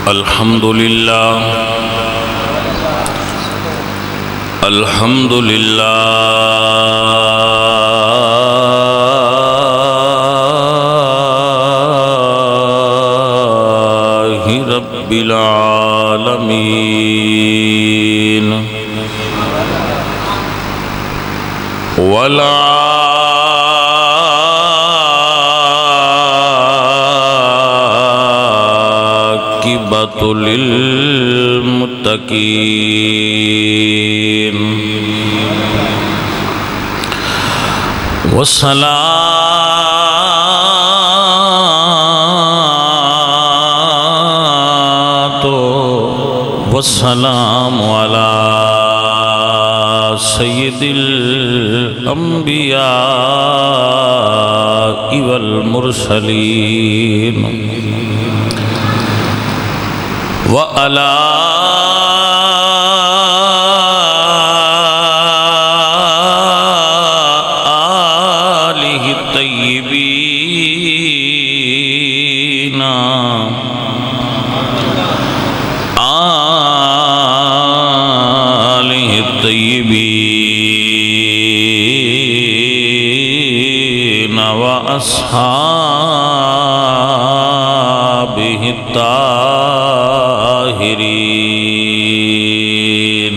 الحمد لله رب العالمين والعاقبة للمتقين والصلاة والسلام على سيد الأنبياء والمرسلين وعلى آله الطيبين وأصحابه الطاهرين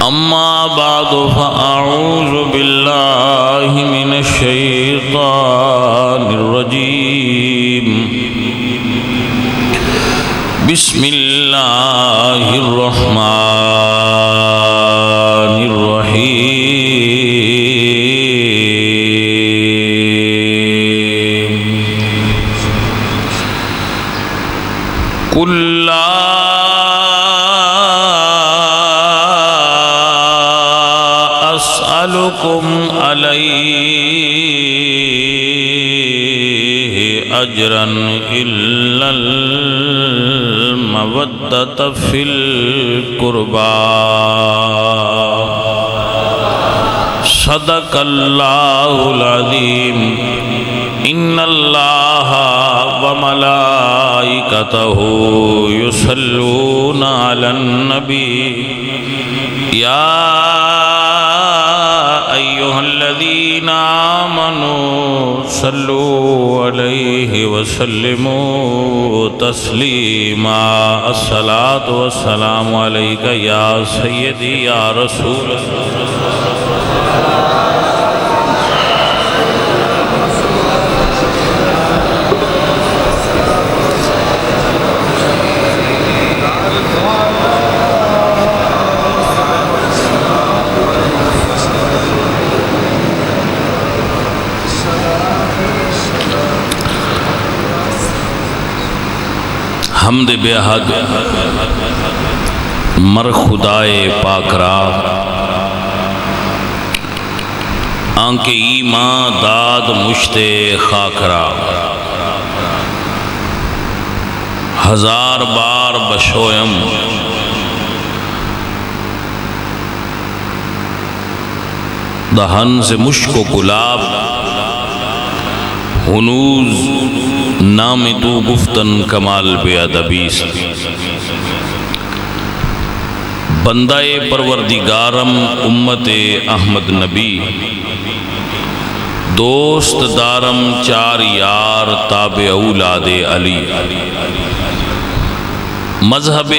أما بعد فأعوذ بالله من الشيطان الرجيم بسم الله الرحمن الرحيم قل لا أسألكم عليه أجرا إلا المودة في القربى صدق الله العظيم إن الله وملائكته يصلون على النبي يا أيها الذين آمنوا صلوا عليه وسلموا تسليما الصلاة والسلام عليك يا سيدي يا رسول الله حمد بے حد مر خدائے پاک را آنکہ ایمان داد مشت خاک را ہزار بار بشویم دہن سے مشک و گلاب ہنوز نام تو گفتن کمال بے ادبی بندہ پروردگارم امت احمد نبی دوست دارم چار یار تابع اولاد علی مذہب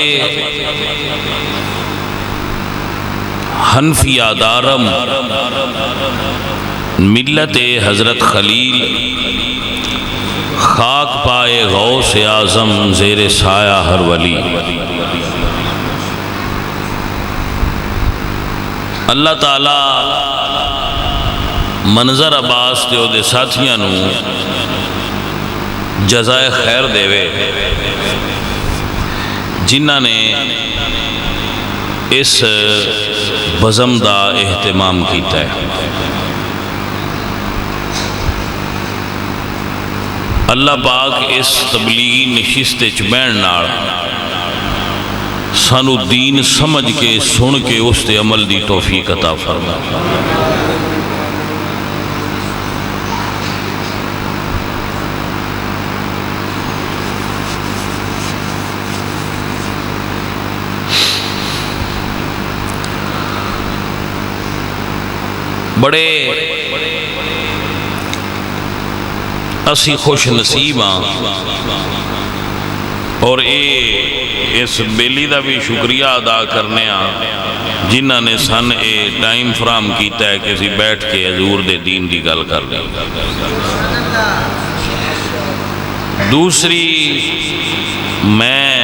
حنفیہ دارم ملت حضرت خلیل خاک پائے غوث اعظم زیر سایہ ہر ولی اللہ تعالی منظر عباس تے دے ساتھیاں نو جزائے خیر دے وے جنہاں نے اس بزم دا اہتمام کیتا ہے اللہ پاک اس تبلیغی نشست بہن نال سانو دین سمجھ کے سن کے اس تے عمل دی توفیق عطا فرما. بڑے اسی خوش نصیب ہاں، اور اس بیلی دا بھی شکریہ ادا کرنے ہاں جنہاں نے سن ٹائم فراہم کیتا ہے کہ اسی بیٹھ کے حضور دے دین دی گل کر لیں۔ دوسری، میں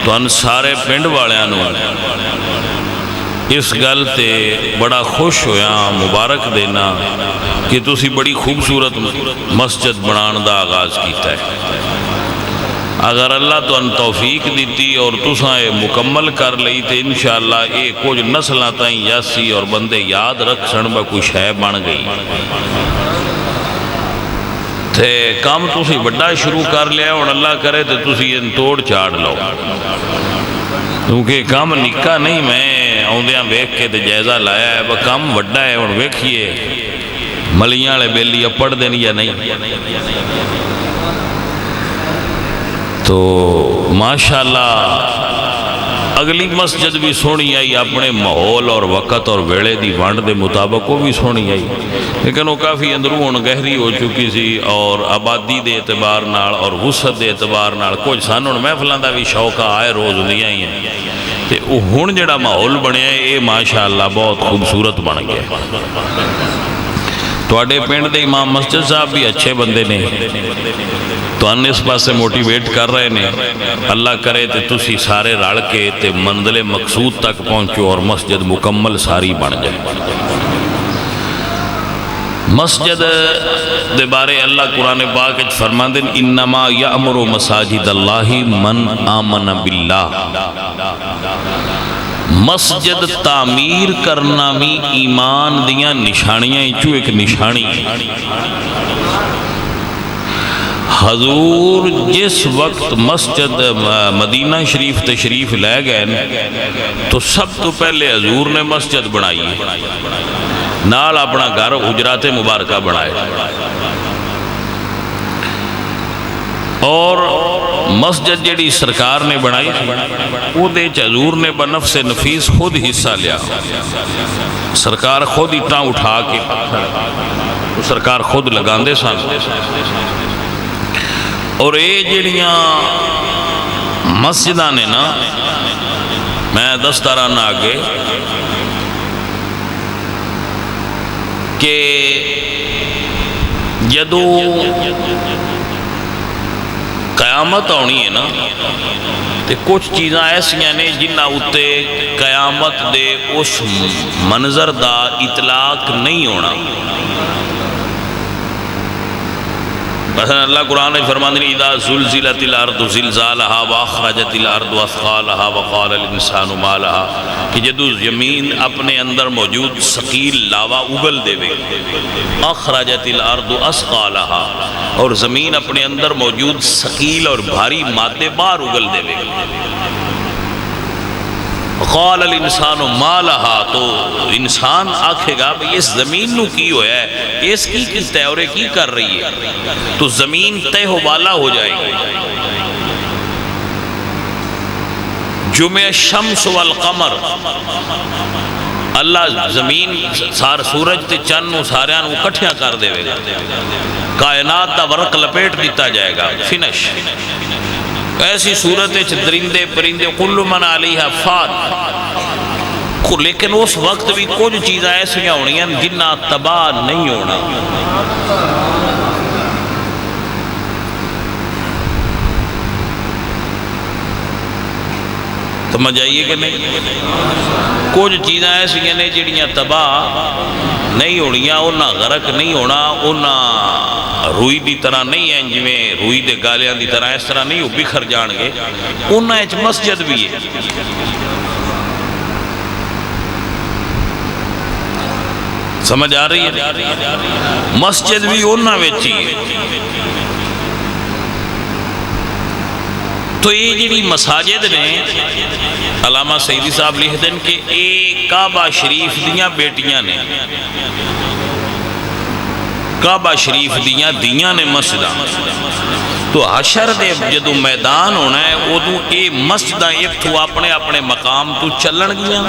تو سارے پنڈ والوں اس گل تے بڑا خوش ہویا، مبارک دینا کہ تسی بڑی خوبصورت مسجد بنان دا آغاز کیتا ہے۔ اگر اللہ تو ان توفیق دیتی اور تساں یہ مکمل کر لئی تو انشاءاللہ یہ کچھ نسلاں تائیں یاسی اور بندے یاد رکھ سن با کوئی شے بن گئی تے کام تسی بڑا شروع کر لیا اور اللہ کرے تو تسی ان توڑ چاڑ لو، کیونکہ کام نکا نہیں۔ میں آدھیاں ویکھ کے جائزہ لایا ہے، وہ کام وڈا ہے، اور ویکھیے ملیاں والے بیلی اپڑ دین یا نہیں۔ تو ماشاءاللہ اگلی مسجد بھی سونی آئی، اپنے ماحول اور وقت اور ویلے دی وانڈ دے مطابق وہ بھی سونی آئی، لیکن وہ کافی اندرون گہری ہو چکی سی، اور آبادی دے اعتبار نال اور وسعت دے اعتبار نال کچھ سانوں محفلاں دا بھی شوق آئے روز ہوندیاں ہی ہیں، تے ہن جڑا ماحول بنیا ہے یہ ماشاءاللہ بہت خوبصورت بن گیا۔ تواڈے پنڈ دے امام مسجد صاحب بھی اچھے بندے نے، تو ان اس پاسے موٹیویٹ کر رہے ہیں۔ اللہ کرے تے تسی سارے رل کے تے منزل مقصود تک پہنچو اور مسجد مکمل ساری بن جائے۔ مسجد دے بارے اللہ قرآن پاک وچ فرماندے ہیں انما یأمر مساجد اللہ من آمن باللہ۔ مسجد تعمیر کرنا بھی ایمان دیاں نشانیاں چو ایک نشانی۔ حضور جس وقت مسجد مدینہ شریف تشریف لے گئے تو سب تو پہلے حضور نے مسجد بنائی، نال اپنا گھر حجرات مبارکہ بنائے، اور مسجد جڑی سرکار نے بنائی وہ دے حضور نے بنفس نفیس خود حصہ لیا۔ سرکار خود اٹھا اٹھا کے سرکار خود لگاندے سن، اور یہ جڑیاں مسجداں نے نا، میں دستارانا آگے کہ جدو قیامت آنی ہے نا تے کچھ چیزاں ایسیاں نے جنہ اتے قیامت دے اس منظر دا اطلاق نہیں ہونا۔ مثلا اللہ قرآن نے فرماتے ہیں اذا زلزلت الارض زلزالہا واخرجت الارض اثقالہا وقال الانسان ما لہا، کہ جدو زمین اپنے اندر موجود ثقیل لاوا اگل دے وے، اخرجت الارض اثقالہا، اور زمین اپنے اندر موجود ثقیل اور بھاری مادے باہر اگل دے وے، قال الانسان ما لہا، تو انسان آکھے گا بھئی اس زمین نو کی ہویا ہے، اس کی کس اور کی کر رہی ہے، تو زمین تہ و بالا ہو جائے گی۔ جمع الشمس والقمر، اللہ زمین سورج تے چند نو ساریاں نو کٹھیاں کر دے گا، کائنات دا ورق لپیٹ دیتا جائے گا، فنش۔ ایسی صورت درندے پرندے کل من علیہا فان، لیکن اس وقت بھی کچھ چیزیں ایسی ہونی ہیں جنہ تباہ نہیں ہونا۔ سمجھ آئیے کہ نہیں؟ کچھ چیزیں ایسی ہیں جڑیاں تباہ نہیں ہونیاں، انہاں غرق نہیں ہونا، انہاں روئی دی طرح نہیں ہیں، جویں روئی دے گالیاں دی طرح اس طرح نہیں، وہ بکھر جان گے۔ انہاں ایچ مسجد بھی ہے۔ سمجھ آ رہی ہے؟ مسجد بھی انہاں وچ ہی ہے۔ تو یہ جڑی مساجد نے، علامہ سیدی صاحب لکھتے ہیں کہ ایک کعبہ شریف دیاں بیٹیاں نے، کعبہ شریف دیاں نے مسجدہ، تو حشر دے جدو میدان ہونا ہے ادو یہ مسجدہ ایک تو اپنے اپنے مقام تو چلن گیا،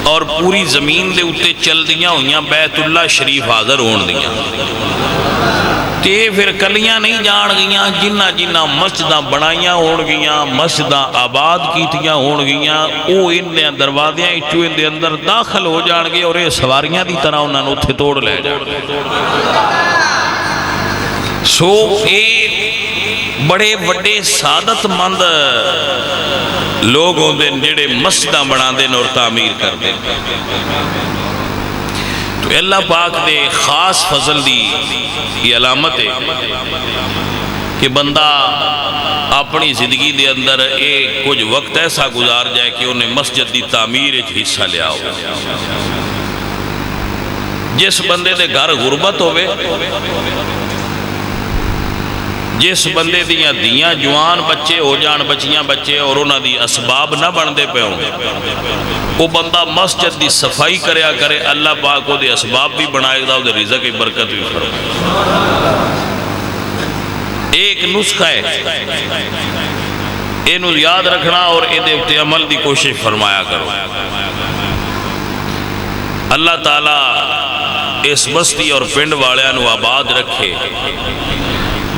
اور پوری زمین دے اتے چل دیاں ہوئیاں بیت اللہ شریف حاضر ہون دیاں تے پھر کلیاں نہیں جان گیاں جنہ جنہ مسجداں بنائیاں ہون گیاں مسجداں آباد کیتیاں ہون گیاں او انہیں دروازیاں اچھو ان دے اندر داخل ہو جان گے اور یہ سواریاں دی طرح انہوں نے اتھے توڑ لے جان سو ایک بڑے بڑے سعادت مند لوگ ہوں دے جڑے مسجداں بنا دیں اور تعمیر کر دیں تو اللہ پاک دے خاص فضل دی یہ علامت ہے کہ بندہ اپنی زندگی دے اندر ایک کچھ وقت ایسا گزار جائے کہ انہیں مسجد دی تعمیر ایک حصہ لیا ہو جس بندے دے گھر غربت ہوئے جس بندے دیاں جوان بچے ہو جان بچیاں بچے اور انہاں دی اسباب نہ بندے پہ ہوں وہ بندہ مسجد دی صفائی کریا کرے اللہ پاک کو دے اسباب بھی بنائے گا دے رزق کی برکت بھی فرمائے ایک نسخہ ہے اینو یاد رکھنا اور اے عمل دی کوشش فرمایا کرو اللہ تعالیٰ اس بستی اور پنڈ والیاں آباد رکھے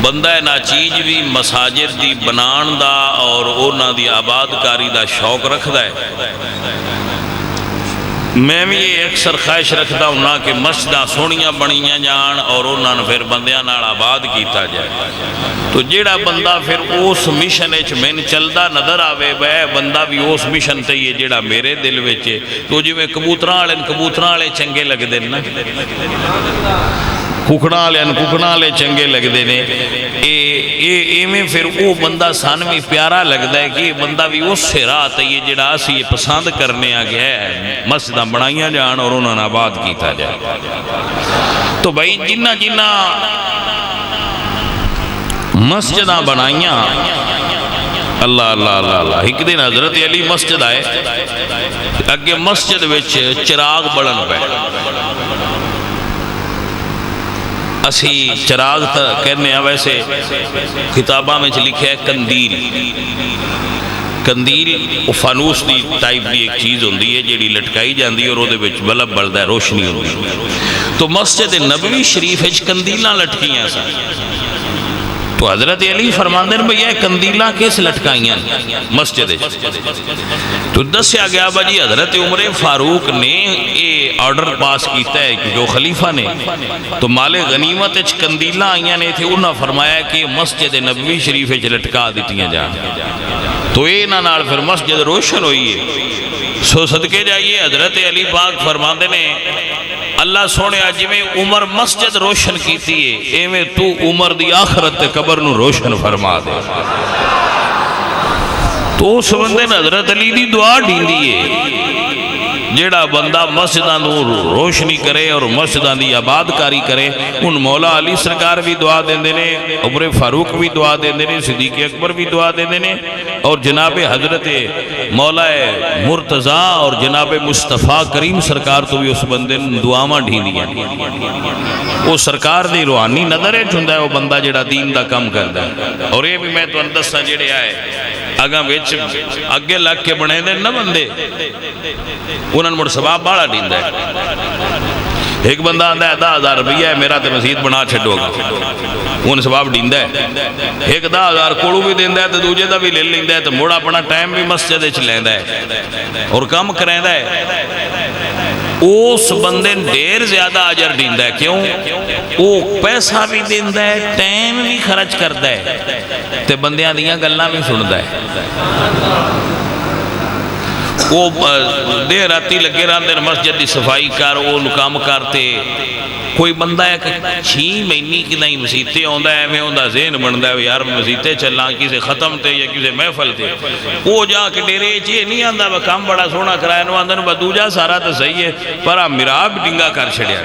بندہ ناچیز بھی مساجد دی بنان دا اور اونا دی آباد کاری دا شوق رکھ دا ہے میں بھی یہ اکثر خواہش رکھتا ہوں کہ مسجداں سونیاں بنیاں جان اور انہاں پھر بندیاں نال آباد کیتا جائے تو جیڑا بندہ پھر اس مشن اچ میں چلدا نظر آوے بے بندہ بھی اس مشن تے یہ جیڑا میرے دل وچ تو جی میں کبوتراں والے چنگے لگ دے نا ککڑاں والے چنگے لگ دے نے ایویں پھر وہ بندہ سان بھی پیارا لگتا ہے کہ یہ بندہ بھی اس سے راہ تے یہ جڑا اسی یہ پسند کرنے آ گیا ہے مسجداں بنائیاں جان اور انہوں نے آباد کیتا جائے تو بھائی جنہ جنہ مسجداں بنائیاں اللہ اللہ اللہ اللہ ایک دن حضرت علی مسجد آئے اگے مسجد وچ چراغ بڑھن پہ اسی چراغ کہنے ہیں ویسے کتابہ میں لکھا ہے کندیل فانوس دی ٹائپ دی ایک چیز ہوندی ہے جیڑی لٹکائی جاندی ہے اور وہ دے وچ بلب بلدا ہے روشنی ہوندی ہے تو مسجد نبوی شریف وچ کندیلاں لٹکیاں سن تو حضرت علی فرماندے نے بھئی کندیلاں کس لٹکائیاں مسجد تو دسیا گیا بھائی حضرت عمر فاروق نے یہ آرڈر پاس کیتا ہے کہ جو خلیفہ نے تو مال غنیمت وچ کندیلاں آئیاں نے تھے انہاں فرمایا کہ مسجد نبوی شریف وچ لٹکا دتیاں جان تو انہاں نال پھر مسجد روشن ہوئی ہے سو صدقے جائیے حضرت علی پاک فرماندے نے اللہ سونے جی میں عمر مسجد روشن کیتی ہے ایویں تو عمر دی آخرت قبر نو روشن فرما دے تو اس بندے نے حضرت علی دی دعا ڈیندی ہے جیڑا بندہ مسجداں نو روشنی کرے اور مسجداں دی آباد کاری کرے ان مولا علی سرکار بھی دعا دیندے نے عمر فاروق بھی دعا دیندے نے صدیق اکبر بھی دعا دیندے نے اور جناب حضرت مولا مرتضیٰ اور جناب مصطفیٰ کریم سرکار تو بھی اس بندے نے دعاواں ڈھیندیاں وہ سرکار دی روحانی نظر ہے چھندا ہے وہ بندہ جیڑا دین دا کم کردا ہے اور یہ بھی میں تو اندسا جیڑے آئے اگاں وچ اگے لگ کے بنے دے نہ بندے انہاں مڑ ثواب بالا دیندا ہے ایک بندہ آندا ہے 10,000 روپیہ ہے میرا تے مسجد بنا چھڈو گا انہاں ثواب دیندا ہے ایک 10,000 کوڑو بھی دیندا ہے تے دوجے دا بھی لے لیندا ہے تے موڑا اپنا ٹائم بھی مسجد وچ لیندا ہے اور کم کریندا ہے اس بندے ڈیر زیادہ اجر دیندا ہے کیوں وہ پیسہ بھی دیندا ہے ٹائم بھی خرچ کردا ہے تے بندیاں دیاں گلاں بھی سندا ہے وہ دیر راتی لگے رہندے مسجد دی صفائی کر وہ کام کرتے کوئی بندہ ہے کہ 6 مہینے کی نہیں مسیتے ہوندا ہے میں ہوندا ذہن بندا ہے یار مسیتے چلاں کسے ختم تے یا کسے محفل تے وہ جا کے ڈیرے چ نہیں آندا وہ کام بڑا سونا کرایا نو آندن بدوجا سارا تے صحیح ہے پر آ محراب ڈنگا کر چھڑیا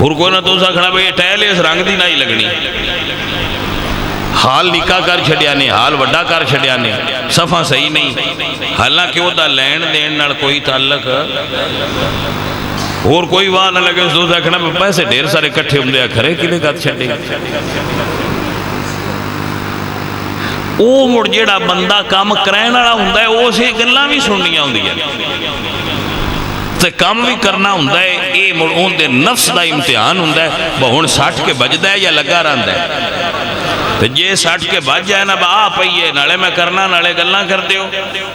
اور کوئی نہ تو کھڑا بھئی ٹائل اس رنگ دی نہیں لگنی حال نکاح کر چھڑیا نے حال وڈا کر چھڑیا نے صفحہ صحیح نہیں حالانکہ وہ دا لین دین نال کوئی تعلق اور کوئی واہ نہ لگے اس دوسرا کھنا پیسے ڈھیر سارے کٹھے ہوں دیا کھرے کلے گات چھڑے وہ مڑ جڑا بندہ کام کرائن والا ہوندا ہے اسے گلاں بھی سننیاں ہوندیاں تے کام بھی کرنا ہوندا ہے. یہ مڑ اون دے نفس دا امتحان ہوندا ہے ہن سٹ کے بجدا ہے یا لگا رہندا ہے. تے جے سٹ کے بج جائے نا آ پئیے نالے میں کرنا نالے گلاں کر دیو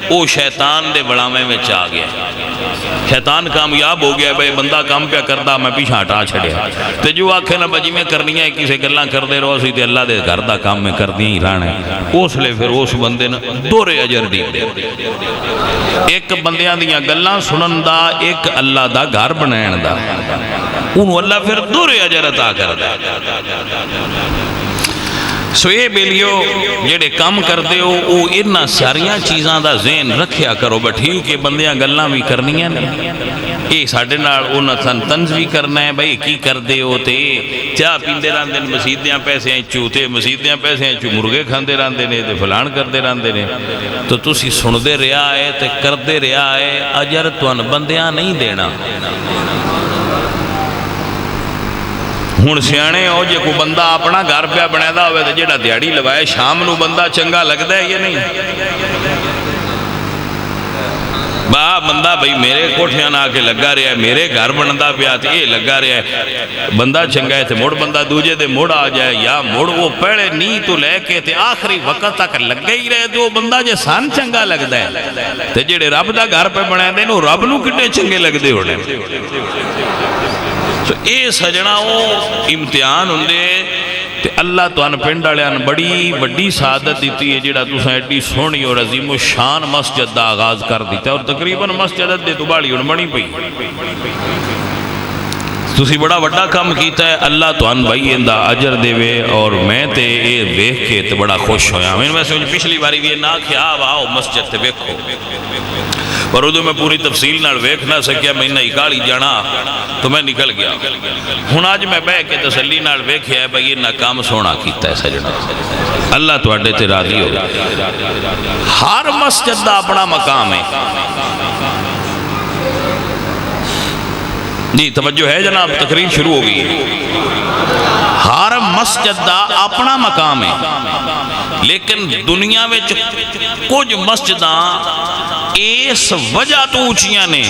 وہ شیطان دے بڑاویں وچ آ گیا. شیطان کامیاب ہو گیا بھائی بندہ کام پہ کردا میں پیچھے ہٹا چھڑیا. تے جو آکھے نا بجی میں کرنی ہے کسے گلاں کردے رہو سی تے اللہ دے گھر دا کام میں کردی ہی رہنا ہے. اس لے پھر اس بندے نے دورے اجر دیندے. ایک بندیاں دیاں گلاں سنن دا ایک اللہ دا گھر بنائن دا انہوں اللہ پھر دورے اجر عطا کردا. سو یہ بیلیو جڑے کام کردے ہو وہ انہاں ساریاں چیزاں دا ذہن رکھیا کرو. بٹھی کہ بندیاں گلاں بھی کرنیاں نے یہ ساڈے نال انہاں سن طنز بھی کرنا ہے بھائی کی کردے ہو تے چاہ پیندے رہندے نے مسیدیاں پیسے چوں تے مسیدیاں پیسے چوں مرغے کھاندے رہندے نے تے فلان کردے رہندے نے. تو تسی سندے رہیا ہے تے کردے رہیا ہے اجر تون بندیاں نہیں دینا. ہن سیانے ہو جے کو بندہ اپنا گھر پہ بنایا ہوئے تو جڑا دیہڑی لوائے شام نو بندہ چنگا لگتا ہے یا نہیں؟ بندہ بھئی میرے کوٹھیاں نہ کے لگا رہا ہے میرے گھر بندا پیا تے یہ لگا رہا ہے بندہ چنگا ہے تے مڑ بندہ دوجے دے مڑ آ جائے یا مڑ وہ پہلے نی تو لے کے تے آخری وقت تک لگا ہی رہے تو بندہ جے سان چنگا لگدا ہے تے جڑے رب دا گھر پہ بنائے دے نو رب نو کتنے چنگے لگدے ہونے. تو اے سجنا وہ امتحان ہوندے تے اللہ تو ان پنڈ والیاں بڑی بڑی سعادت دیتی ہے جڑا تساں ایڈی سونی اور عظیم و شان مسجد دا آغاز کر دیتا اور تقریباً مسجد دے تو باڑی ہن بنی پئی. تسی بڑا بڑا کام کیتا ہے اللہ تو ان بھائی اندا اجر دے وے. اور میں تے اے دیکھ کے تے بڑا خوش ہویا. میں ویسے پچھلی باری بھی نہ کہ آؤ مسجد تے ویکھو پر ادو میں پوری تفصیل نال ویکھ نہ سکیا میں نہ اکالی جانا تو میں نکل گیا. ہن اج میں بہ کے تسلی نال ویکھیا ہے بھئی انہاں کام سونا کیتا ہے سجنا. اللہ تواڈے تے راضی ہو. ہر مسجد دا اپنا مقام ہے. جی توجہ ہے جناب تقریر شروع ہو گئی ہے. ہر مسجد دا اپنا مقام ہے لیکن دنیا میں کچھ مسجداں اس وجہ تو اونچیاں نے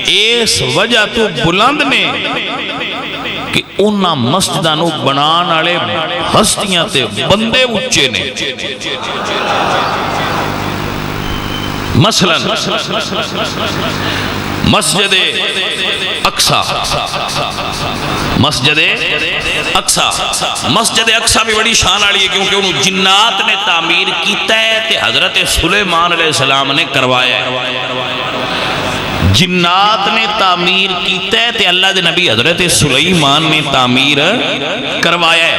اس وجہ تو بلند نے کہ انہاں مسجداں نو بنان والے ہستیاں تے بندے اونچے نے. مثلا مسجد اقصی مسجد اقصی بھی بڑی شان والی ہے کیونکہ انہوں جنات نے تعمیر کیتا ہے تے حضرت سلیمان علیہ السلام نے کروایا ہے. جنات نے تعمیر کیتا ہے تے اللہ دے نبی حضرت سلیمان نے تعمیر کروایا ہے.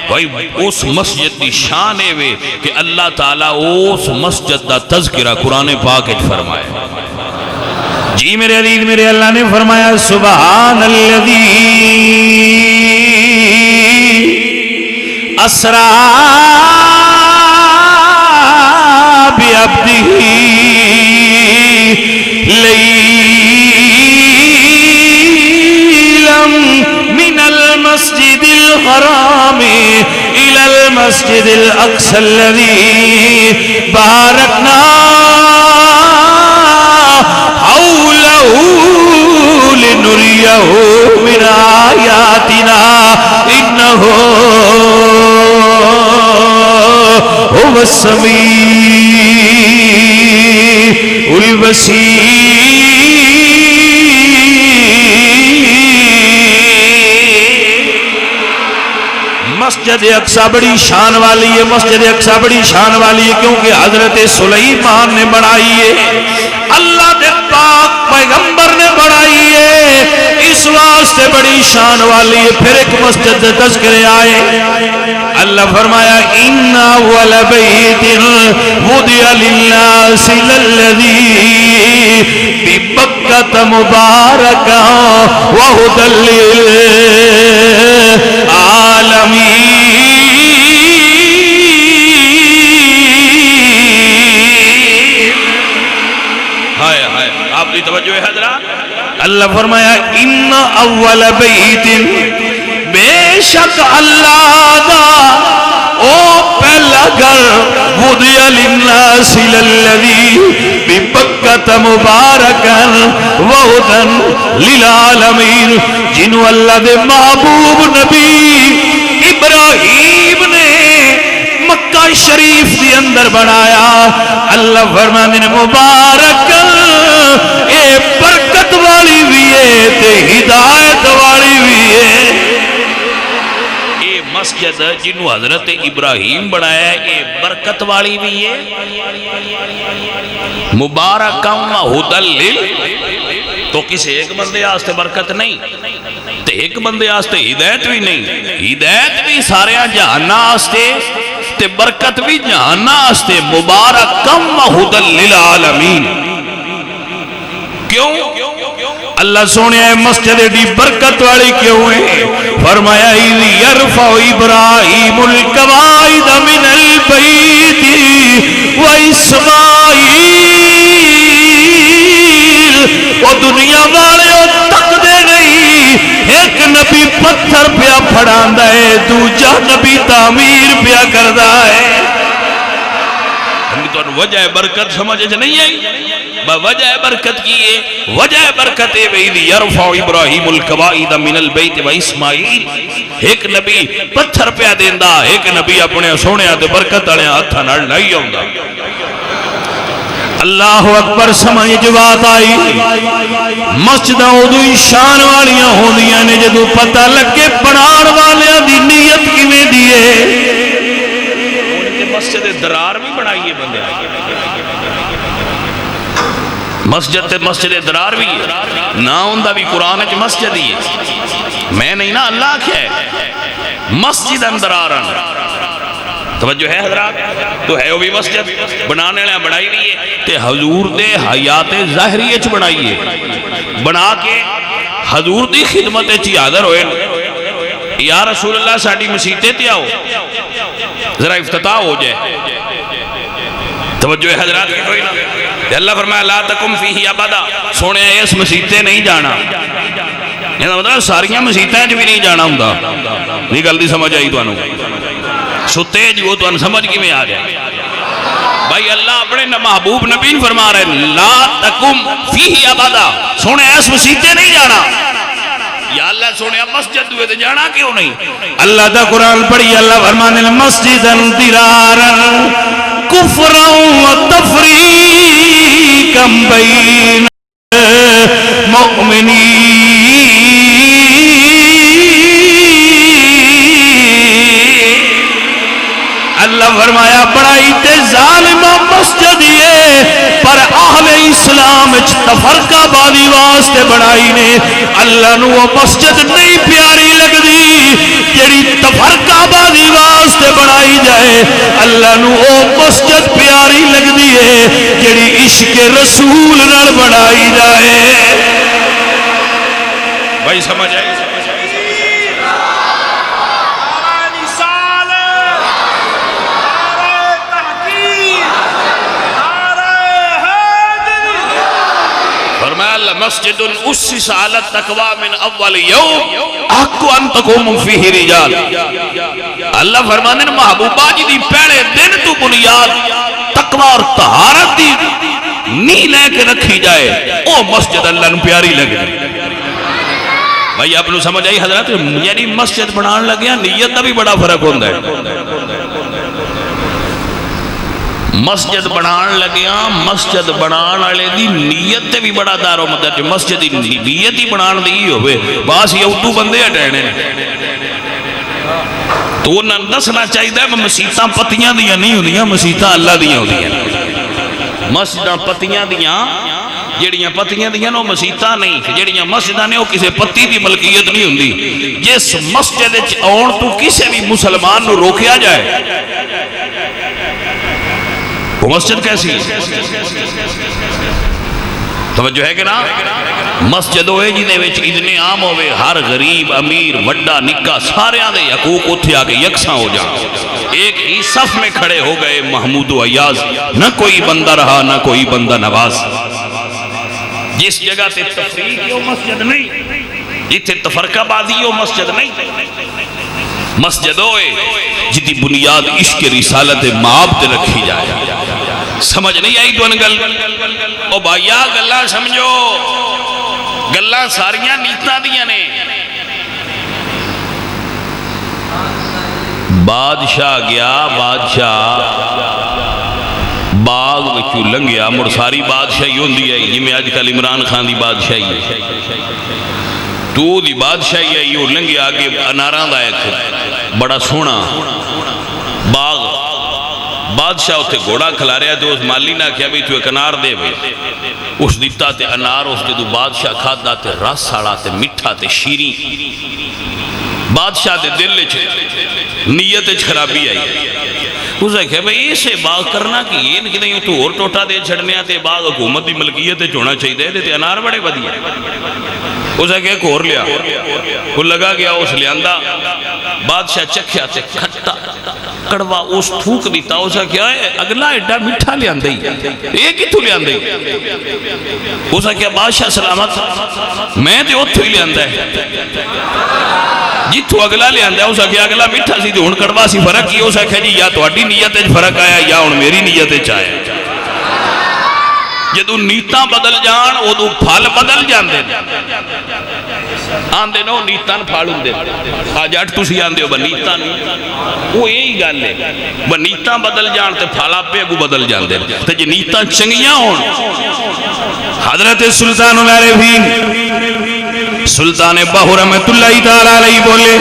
بھائی اس مسجد کی شان ہے وے کہ اللہ تعالیٰ اس مسجد دا تذکرہ قرآن پاک وچ فرمایا. جی میرے عزیز میرے اللہ نے فرمایا سبحان الذی اسرا بعبدہ لیلا من المسجد الحرام الى المسجد الاقصى الذي باركنا حوله لنريه من آياتنا إنه هو السميع البصير. مسجد اقصی بڑی شان والی ہے. مسجد اقصی بڑی شان والی ہے کیونکہ حضرت سلیمان نے بنائی ہے اللہ دے پاک پیغمبر نے بنائی ہے اس واسطے بڑی شان والی ہے. پھر ایک مسجد دے تذکرے آئے اللہ فرمایا ان اول بیت وضع للناس للذی ببکۃ مبارکا وہدی للعالمین. آپ کی توجہ ہے حضرات. اللہ فرمایا ان اول بیت بے شک اللہ دا او پہلا گھر وضع للناس للذی ببکۃ مبارکا وہدى للعالمین، جنہوں اللہ دے محبوب نبی ابراہیم نے مکہ شریف دی اندر بنایا۔ اللہ فرماندے نے مبارک اے برکت والی بھی ہے تے ہدایت والی بھی ہے۔ اے مسجد جنہوں حضرت ابراہیم بنایا ہے اے برکت والی بھی ہے، مبارکم ہدل، تو کسی ایک بندے آستے برکت نہیں تے ایک بندے آستے ہدایت بھی نہیں، ہدایت بھی سارے جہانہ آستے تے برکت بھی جہانہ آستے، مبارکم ہدل للعالمین۔ کیوں؟ اللہ سونے مسجد دی برکت والی کیوں ہے؟ فرمایا اِذْ يَرْفَعُ إِبْرَاهِيمُ الْقَوَاعِدَ مِنَ الْبَيْتِ وَإِسْمَاعِيلُ، وہ دنیا والے تک دے نہیں، ایک نبی پتھر پیا پھڑاندا ہے، دوجا نبی تعمیر پیا کردا ہے۔ تو وجہ برکت سمجھ نہیں آئی؟ وجہ برکت کی ہے، وجہ برکت ہے وَإِذْ يَرْفَعُ إِبْرَاهِيمُ الْقَوَاعِدَ مِنَ الْبَيْتِ وَإِسْمَاعِيلُ، ایک نبی پتھر پیا دیندا، ایک نبی اپنے سونے تے برکت والے ہتھاں نال نہیں آوندا۔ اللہ اکبر سمجھ جو بات آئی۔ مسجد ادو ہی شان والیاں ہوندیاں نے جدوں پتہ لگے بنان والیاں دی نیت کیویں دی ہے۔ مسجد درار بھی بنائیے بندے، مسجد درار بھی ہے، نہ ہوندا بھی قرآن وچ مسجد ہی ہے، میں نہیں نا اللہ کیا ہے مسجد درارن۔ توجہ ہے حضرات؟ تو ہے وہ بھی مسجد بنانے لیا بنائی بھی ہے تے حضور دے حیات ظاہری اچ بنائیے، بنا کے حضور دی خدمت اچ حاضر ہوئے، یا رسول اللہ ساڑی مسیطے تے آؤ ذرا افتتاح ہو جائے۔ توجہ ہے حضرات کی کوئی نہ؟ اللہ فرمایا لا تکم فیہ ابدا، سونے اس مسیطے نہیں جانا، یہ مطلب ساریاں مسیطیں جو بھی نہیں جانا ہوں گا، یہ گلتی سمجھ آئی تو انہوں ستے جو تو ان سمجھ کی میں آ جائے۔ بھائی اللہ اپنے محبوب نبی فرما رہے ہیں لا تکم فیہ ابدا، سونے اس مسیطے نہیں جانا، یا اللہ سونے مسجد ہوئے تو جانا کیوں نہیں؟ اللہ دا قرآن پڑھی، اللہ فرمانے مسجدا درارا کفرا و تفریقا بین مؤمنین۔ اللہ فرمایا بڑائی تے ظالمہ مسجد یہ پر اہل اسلام تفرقہ بازی واسطے بڑائی نے۔ اللہ نو وہ مسجد نہیں پیاری لگ دی جیڑی تفرقہ بازی واسطے بڑائی جائے، اللہ نو وہ مسجد پیاری لگ دی ہے جیڑی عشق رسول نال بڑائی جائے۔ بھائی سمجھ آئی؟ مسجد اسس علی التقوی من اول یوم احق ان تقوم فیہ رجال۔ اللہ فرمانے نے محبوبہ جی دی پہلے دن تو بنیاد تقوی اور طہارت دی نہیں لے کے رکھی جائے، او مسجد اللہ نے پیاری لگے۔ بھائی آپ نے سمجھ آئی حضرات؟ یعنی مسجد بنان لگیا نیت دا بھی بڑا فرق ہوندہ ہے۔ مسجد بنان لگیا، مسجد بنان والے دی نیت تے بھی بڑا دار و مدار، مسجد دی نیت ہی بنان دی ہوئے باس یہ اردو بندے اٹھائنے تو انہاں دسنا چاہیے ہے مسیطاں پتیاں دیاں نہیں ہوندیاں، مسیطاں اللہ دیاں ہوندیاں۔ مسجداں پتیاں دیاں جیڑیاں پتیاں دیاں نو مسیطاں نہیں، جیڑیاں مسجداں نے وہ کسے پتی دی ملکیت نہیں ہوندی۔ جس مسجد آن تو کسے بھی مسلمان نو روکیا جائے وہ مسجد کیسی ہے؟ توجہ ہے کہ نا؟ مسجد ہوئے جنہیں وچ اتنے عام ہوئے ہر غریب امیر وڈا نکا سارے آدھے حقوق اتھے آگے یکساں ہو جائیں، ایک ہی صف میں کھڑے ہو گئے محمود و عیاض، نہ کوئی بندہ رہا نہ کوئی بندہ نواز۔ جس جگہ تے تفریق ہو مسجد نہیں، جتھے تفرقہ بازی ہو مسجد نہیں۔ مسجد ہوئے جدی دی بنیاد عشق رسالت مآب تے رکھی جائے. سمجھ نہیں آئی تو انگل او بھائیا گلہ سمجھو گلہ ساریاں نیتاں دیاں نے. بادشاہ گیا بادشاہ باغ وچوں لنگیا مڑ ساری بادشاہی ہوندی ہے جی میں اج کل عمران خان دی بادشاہی ہے تو دی بادشاہی ہے یہ لنگیا آگے اناراں دا ایک بڑا سونا باغ بادشاہ ہوتے گھوڑا کھلا رہا تو اس مالی نہ کیا بھی تو ایک انار دے بھئی اس دیتا تے انار اس کے تو بادشاہ کھادا تے رس آڑا تے مٹھا تے شیریں بادشاہ دے دل نیت خرابی آئی. اسے کہا بھئی اسے باغ کرنا کہ یہ نہیں تو اور ٹوٹا دے چھڑنے آتے باغ حکومت دی ملکیت ہونا چاہیے دے انار بڑے بدی ہے. اسے کہا کور لیا وہ لگا گیا اس لیاندہ بادشاہ چکھیا تے کھٹا کڑوا اس تھوک دیتا اسے کیا ہے اگلا ایڈا مٹھا لیاندے یہ کتھو لیاندے اسے کہا بادشاہ سلامت میں تے اتھو ہی لیاندہ ہے جتھو اگلا لیاندہ ہے اسے کہا اگلا مٹھا سی تے ہن کڑوا سی فرق کی اسے کہا جی یا تو اڈی نیت فرق آیا یا ہن میری نیت چاہے جدو نیتاں بدل جان ادو پھل بدل جاندے آندے نو نیتاں پھل ہوندے آج اٹھ تسی آندے ہو نیتاں وہ یہی گل ہے نیتاں بدل جان تے پھل آپے اگو بدل جاندے تے جے نیتاں چنگیاں ہون. حضرت سلطان العارفین سلطان باہو رحمت اللہ تعالی علیہ بولے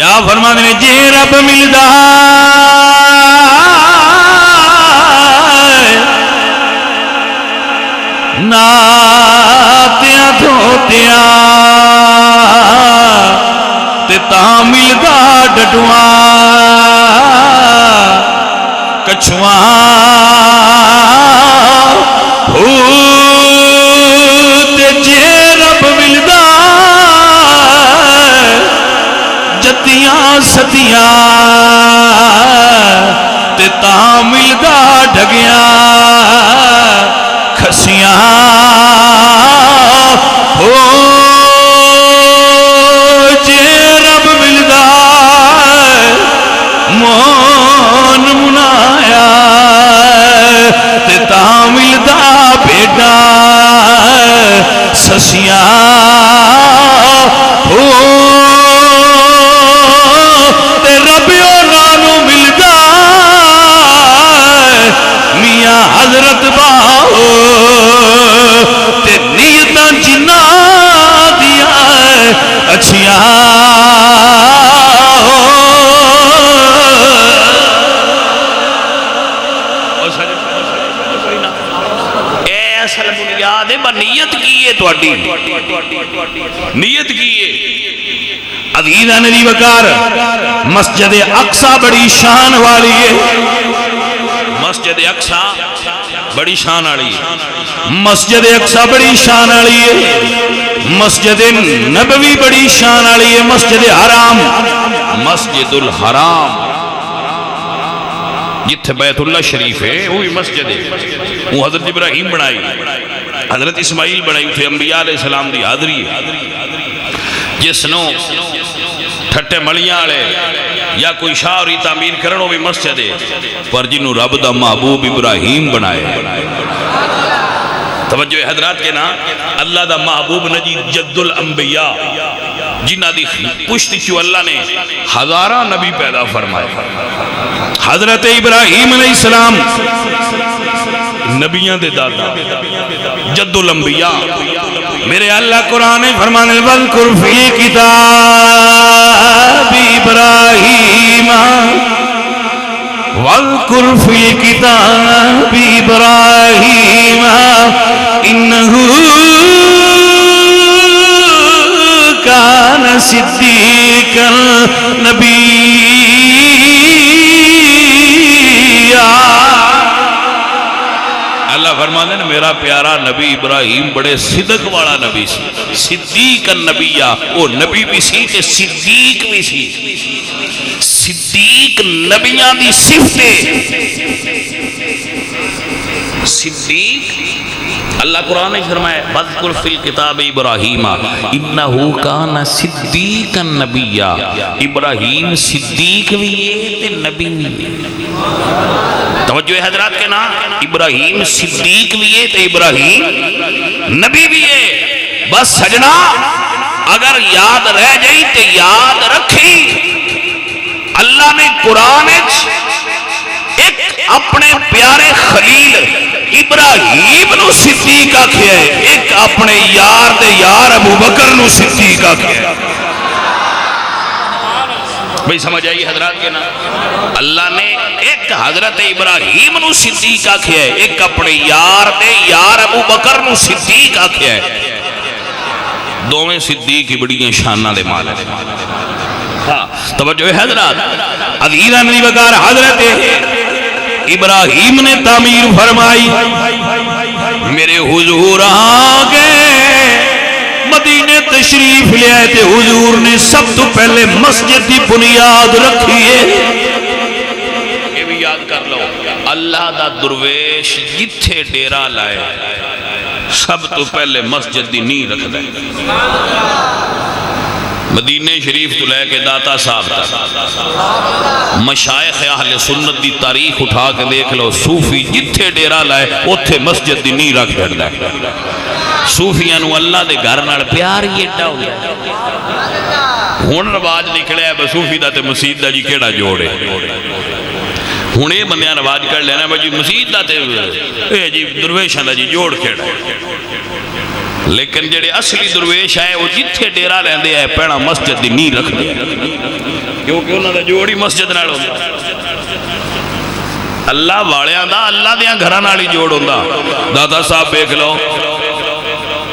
یا فرماتے ہیں جے رب ملدا ناتیاں دھوتیاں تے تاں ملدا ڈڈواں کچھواں تے جے رب ملدا جتیاں ستیاں تے تاں ملدا ڈگیاں کھسیاں جے رب ملدا مون منایا تے تاں ملدا بیٹا سسیاں تے رب نالوں ملدا میاں حضرت باہو تے نیتاں جنہ دیا اچھیاں اے اصل بنیاد ہے نیت کی ہے تواڈی نیت کی ہے. عزیزاں نبی وقار مسجد اقصی بڑی شان والی ہے مسجد اقصی بڑی شان والی ہے مسجد اقصی بڑی شان والی ہے مسجد نبوی بڑی شان والی ہے مسجد حرام مسجد الحرام جتھے بیت اللہ شریف ہے وہی مسجد ہے وہ حضرت ابراہیم بنائی حضرت اسماعیل بنائی تھے انبیاء علیہ السلام دی حاضری ہے جس نو ٹھٹے ملیاں والے یا کوئی شاعری تعمیر کرنو بھی مسجد ہے پر جنہوں رب دا محبوب ابراہیم بنائے توجہ حضرات کے نا اللہ دا محبوب نجی جد الانبیاء جنہ دی پشت چو اللہ نے ہزارہ نبی پیدا فرمائے حضرت ابراہیم علیہ السلام نبیان دے دادا جد الانبیاء میرے اللہ قرآن فرمان وَذْكُرْ فِي الْكِتَابِ إِبْرَاهِيمَ وَذْكُرْ فِي الْكِتَابِ إِبْرَاهِيمَ إِنَّهُ كَانَ صِدِّيقًا نَبِيًّا. اللہ فرماتے ہیں میرا پیارا نبی ابراہیم بڑے صدق والا نبی سی صدیق النبیہ وہ نبی بھی سی تے صدیق بھی سی صدیق نبیان دی صفتے صدیق اللہ قرآن نے فرمایا وَاذْكُرْ فِي الْكِتَابِ إِبْرَاهِيمَ إِنَّهُ كَانَ صِدِّيقًا نَبِيًّا ابراہیم صدیق بھی ہے تے نبی بھی ہے. توجہ ہے حضرات کے نام, ابراہیم صدیق بھی ہے تے ابراہیم نبی بھی ہے. بس سجنا اگر یاد رہ جائی تے یاد رکھی اللہ نے قرآن ایک اپنے پیارے خلیل ابراہیم نو صدیق آکھیا ہے, ایک اپنے یار دے یار ابو بکر نو صدیق آکھیا ہے. بھئی سمجھ آئی حضرات کے نام, اللہ نے ایک حضرت ابراہیم نو صدیق آکھیا ہے, ایک اپنے یار دے یار ابو بکر نو صدیق آکھیا ہے. دوویں صدیق کی بڑی شانہ دے مال ہے. ہاں توجہ ہے حضرات, عزیزان دی وقار حضرت ابراہیم نے تعمیر فرمائی. میرے حضور آگے مدینے تشریف لے آئے تھے, حضور نے سب تو پہلے مسجد کی بنیاد رکھی ہے. یہ بھی یاد کر لو, اللہ دا درویش جتھے ڈیرا لائے سب تو پہلے مسجد دی نہیں رکھ دے. مدینہ شریف تو لے کے داتا صاحب تک مشائخ اہل سنت دی تاریخ اٹھا کے دیکھ لو, صوفی جتھے ڈیرا لائے اتھے مسجد دی نہیں رکھ دے. صوفیاں نو اللہ دے گھر نال پیار ہی ایڈا ہو گیا. ہن رواج نکلیا ہے صوفی دا تے مسجد دا جی کیڑا جوڑے. ہن یہ بندیاں رواج کر لینا بھائی مسجد دا تے اے جی درویشاں دا جی جوڑ کیڑا. لیکن جڑے اصلی درویش آئے وہ جتھے ڈیرا رہندے آئے پہنا مسجد دی نہیں رکھ دیا, کیونکہ انہوں نے جوڑی مسجد نال ہوندا. اللہ والیاں دا اللہ دیاں گھراں نال ہی جوڑ ہوندا. داتا صاحب دیکھ لو,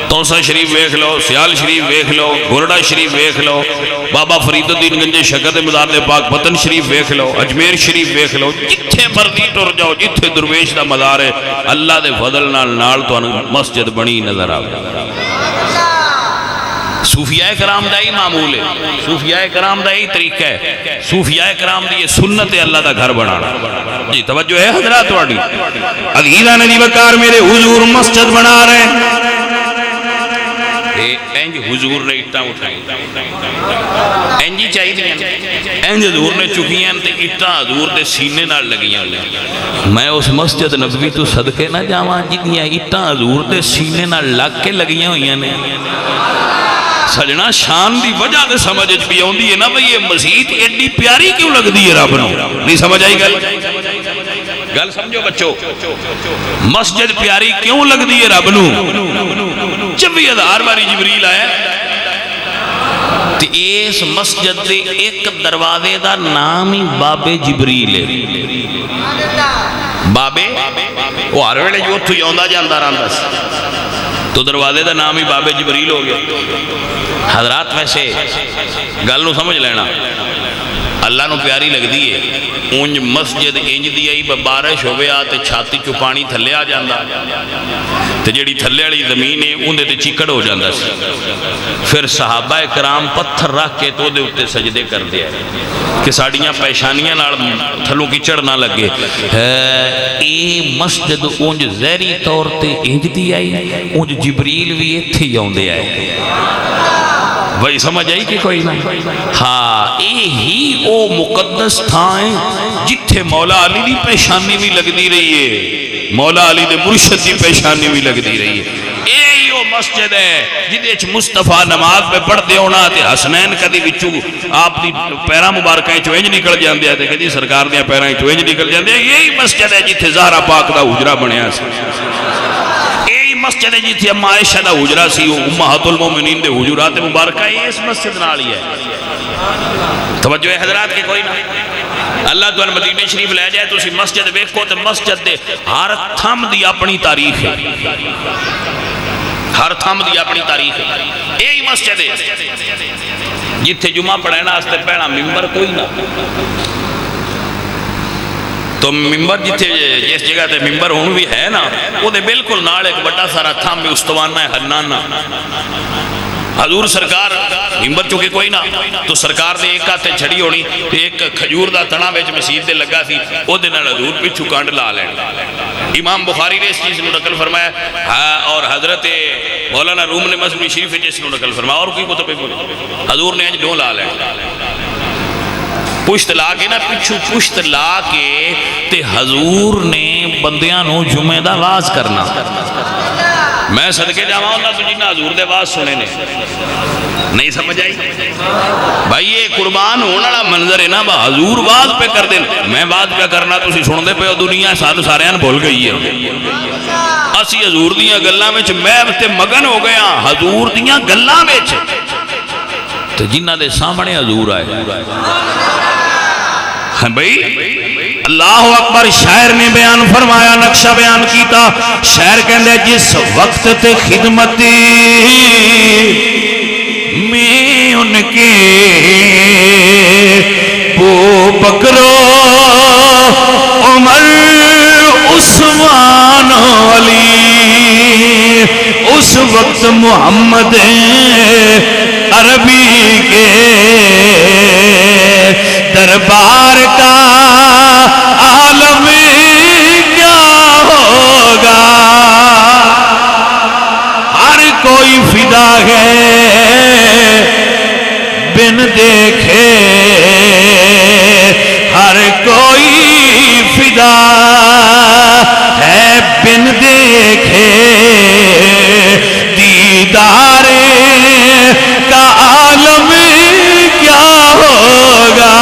توسا شریف ویکھ لو, سیال شریف ویکھ لو, گورڈا شریف ویکھ لو, بابا فرید الدین گنج شکر مزار پاک پتن شریف ویکھ لو, اجمیر شریف ویکھ لو, جتھے مرضی ٹر جاؤ جتھے درویش دا مزار ہے اللہ دے فضل نال تو مسجد بنی نظر آ. صوفیاء کرام دا ہی معمول ہے, صوفیاء کرام دا ہی طریقہ ہے, صوفیاء کرام دی سنت ہے اللہ دا گھر بنانا. جی توجہ ہے حضرات واڑی, عزیزان دی وقار میرے حضور مسجد بنا رہے ہیں. اینج حضور نے اٹھا اٹھائی, اینجی چاہی دیا, اینج حضور نے چکیاں تے اٹھا حضور دے سینے نال لگیاں. میں اس مسجد نبوی تو صدقے نہ جاواں جدیاں اٹھا حضور دے سینے نال لگ کے لگیاں ہوئیاں نے. سجنا شان دی وجہ دے سمجھ بھی آندی ہے نا بھئی یہ مسجد ایڈی پیاری کیوں لگ دی ہے رب نو. نہیں سمجھ آئی گل سمجھو بچو, مسجد پیاری کیوں لگ دی ہے رب نو. 24,000 باری جبریل آیا تے اس مسجد دے ایک دروازے دا نام ہی بابے جبریل ہے. بابے وہ ہر ویلے جو اتھو یوندا جاندا رہندا سی تو دروازے دا نام ہی بابے جبریل ہو گیا. حضرات ویسے گل نو سمجھ لینا, اللہ نو پیاری لگ دی ہے. اونج مسجد انج دی آئی بارش ہوئے آتے چھاتی چو پانی تھلے آ جاندہ تے جیڑی تھلے والی زمین ہے اندے تے چکڑ ہو جاندہ سی. پھر صحابہ کرام پتھر رکھ کے تو دے اتے سجدے کر دیا کہ ساڑیاں پیشانیاں نال تھلوں کی چڑھ نہ لگے. اے مسجد اونج زہری طور تے انج دی آئی, اونج جبریل بھی اتھے یوندے آئے. وہی سمجھ آئی کہ کوئی نہ. ہاں اے ہی او مقدس تھائیں جتھے مولا علی دی پیشانی بھی لگ دی رہی ہے, مولا علی دے مرشد دی پیشانی بھی لگ دی رہی ہے. اے ہی او مسجد ہے جدے چھ مصطفیٰ نماز پہ پڑھ دے ہونا تے حسنین کدی وچو آپ دی پیرا مبارکہ چو انج نکل جاندے ہیں تے کدی سرکار دیا پیرا چو انج نکل جاندے ہیں. یہی مسجد ہے جتھے زہرا پاک دا حجرہ بنیا سی. مسجد جی تھی اما عائشہ دا حجرہ سی, امہات المومنین دے حجرات مبارکہ اس مسجد نالی ہے. توجہ ہے حضرات کے کوئی نہ. اللہ تو مدینہ شریف لے جائے تو اسی مسجد بیکھو تو مسجد دے ہر تھم دی اپنی تاریخ ہے, ہر تھم دی اپنی تاریخ ہے. یہی مسجد ہے جتھے جمعہ پڑھنا اس تے پہنا ممبر کوئی نہ, تو ممبر جتھے جس جگہ تے ممبر ہوں بھی ہے نا وہ دے بالکل نال ایک بڑا سارا تھام میں استوانہ ہے ہنانا. حضور سرکار ممبر چکے کوئی نہ تو سرکار نے ایک ہاتھ چھڑی ہونی تے ایک کھجور دا تنا وچ مسجد دے لگا سی او دے نال حضور پچھو کانڈ لا لین. امام بخاری نے اس چیز کو نقل فرمایا اور حضرت مولانا روم نے مسلم شریف جس کو نقل فرمایا اور کوئی کتب بول حضور نے انج ڈوں لا لین پشت لا کے نا پچھو پشت لا کے تے حضور نے بندیاں نو جمعہ دا واز کرنا. میں صدقے جاواں اللہ تو جنہ حضور دے واز سنے نے نہیں سمجھ آئی بھائی یہ قربان ہونے والا منظر ہے نا حضور واز پہ کر دیں میں واز پہ کرنا تسی سن دے پہ دنیا سانو سارے بھول گئی ہے اسی حضور دیاں گلاں وچ میں تے مگن ہو گیا حضور دیاں گلاں وچ تے جنہ دے سامنے حضور آئے ہاں بھئی اللہ اکبر. شاعر نے بیان فرمایا نقشہ بیان کیتا شاعر کہندے جس وقت تے خدمتی میں ان کے بو بکرو عمر عثمان علی اس وقت محمد عربی کے دربار کا عالم کیا ہوگا. ہر کوئی فدا ہے بن دیکھے ہر کوئی فدا ہے بن دیکھے دیدار کا عالم کیا ہوگا.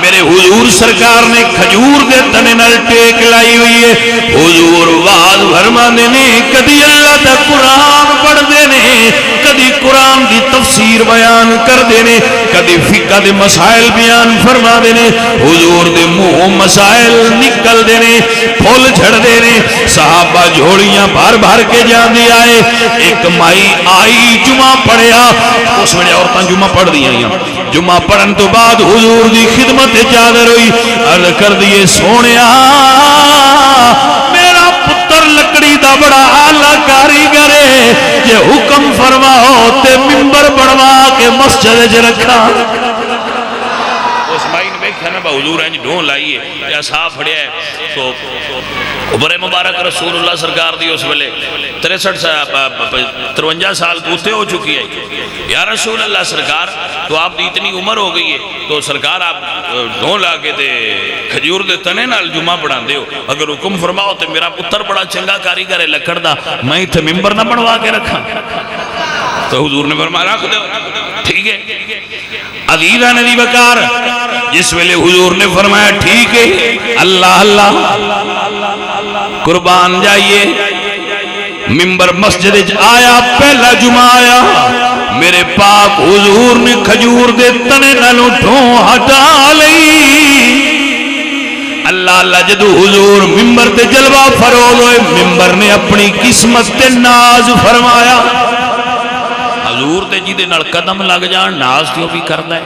میرے حضور سرکار نے کھجور دے تنے نال ٹیک لائی ہوئی ہے. حضور واز فرماندے نے کدی اللہ دا قرآن پڑھ دے نے کدی قرآن دی تفسیر بیان کر دے نے کدی فقہ دے مسائل بیان فرما دے نے. حضور دے منہ مسائل نکل دے نے پھول جھڑ دے نے. صحابہ جھوڑیاں بھر بھر کے جاندی آئے. ایک مائی آئی جمعہ پڑھیا اس ویلے عورتاں جمعہ پڑھ دیاں جمعہ پڑھن تو بعد حضور دی خدمت چادر ہوئی عرض کر دیے سونیا میرا پتر لکڑی دا بڑا اعلیٰ کاریگر ہے یہ حکم فرماؤ تے ممبر بڑھوا کے مسجد چ رکھا. اس مائی نے دیکھا نا حضور انج ڈھون لائیے یا صاف پڑھیا ہے تو عمر مبارک رسول اللہ سرکار دی اس ویلے 53 سال پوتے ہو چکی ہے. یا رسول اللہ سرکار تو آپ دی اتنی عمر ہو گئی ہے تو سرکار آپ ڈھون لا کے دے کھجور دے تنے نال جمعہ پڑھان دے ہو اگر حکم فرماؤ تو میرا پتر بڑا چنگا کاریگر ہے لکڑ دا میں اتھے ممبر نہ بڑھوا کے رکھا. تو حضور نے فرمایا رکھ دو ٹھیک ہے. عزیزہ ندی بکار جس ویلے حضور نے فرمایا ٹھیک ہے اللہ اللہ قربان جائیے ممبر مسجد آیا پہلا جمعہ آیا میرے پاک حضور نے کھجور دے تنے نالوں ڈھوں ہٹا لئی. اللہ اللہ جدو حضور ممبر تے جلوہ فروز ہوئے ممبر نے اپنی قسمت تے ناز فرمایا. حضور تے جی دے نال قدم لگ جان ناز کیوں بھی کردا ہے.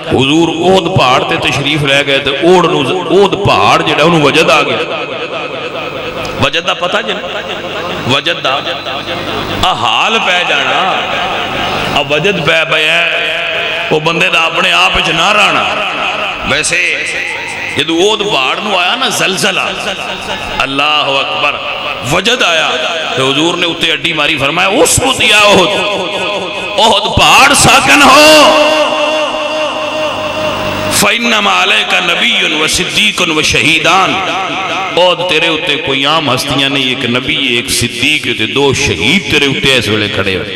حضور اود پہاڑ تے تشریف لے گئے تے اود پہاڑ جڑا انہوں وجد آ گیا. وجد دا پتہ جن وجد دا حال پہ جانا اب وجد پہ پیا وہ بندے دا اپنے آپ وچ نہ رہنا. ویسے جدو اود پہاڑ نو آیا نا زلزلہ اللہ اکبر وجد آیا تو حضور نے اتے اڈی ماری فرمایا اس کو دیا احد پہاڑ ساکن ہو فَإِنَّمَا عَلَيْكَ نَبِيٌّ وَصِدِّيقٌ وَشَهِيدان. احد تیرے اتے کوئی عام ہستیاں نہیں ایک نبی ایک صدیق تے دو شہید تیرے اتے ایسے ویلے کھڑے ہوئے.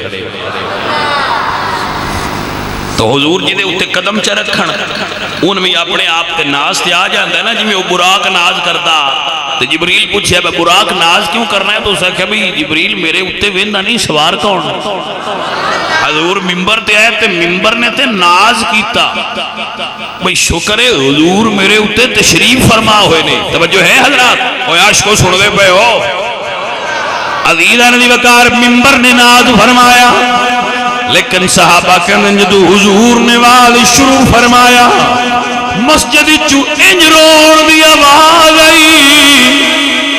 تو حضور جی دے اتے قدم چا رکھن ان میں اپنے آپ تے ناز تے آ جاندہ ہے نا جی میں وہ براق ناز کرتا تو جبریل پوچھے بے براق ناز کیوں کرنا ہے تو اسے کہا بھی جبریل میرے اتے ویندہ نہیں سوار کون. حضور ممبر تے آئے تے ممبر نے تے ناز کیتا بھئی شکر ہے حضور میرے اتے تشریف فرما ہوئے نے. توجہ ہے حضرات اوہ عاشقوں سن دے پہ ہو. عزیزہ ندی وقار ممبر نے ناز فرمایا لیکن صحابہ کے جدو حضور نے واز شروع فرمایا مسجد چو انج روڑ دی آواز آئی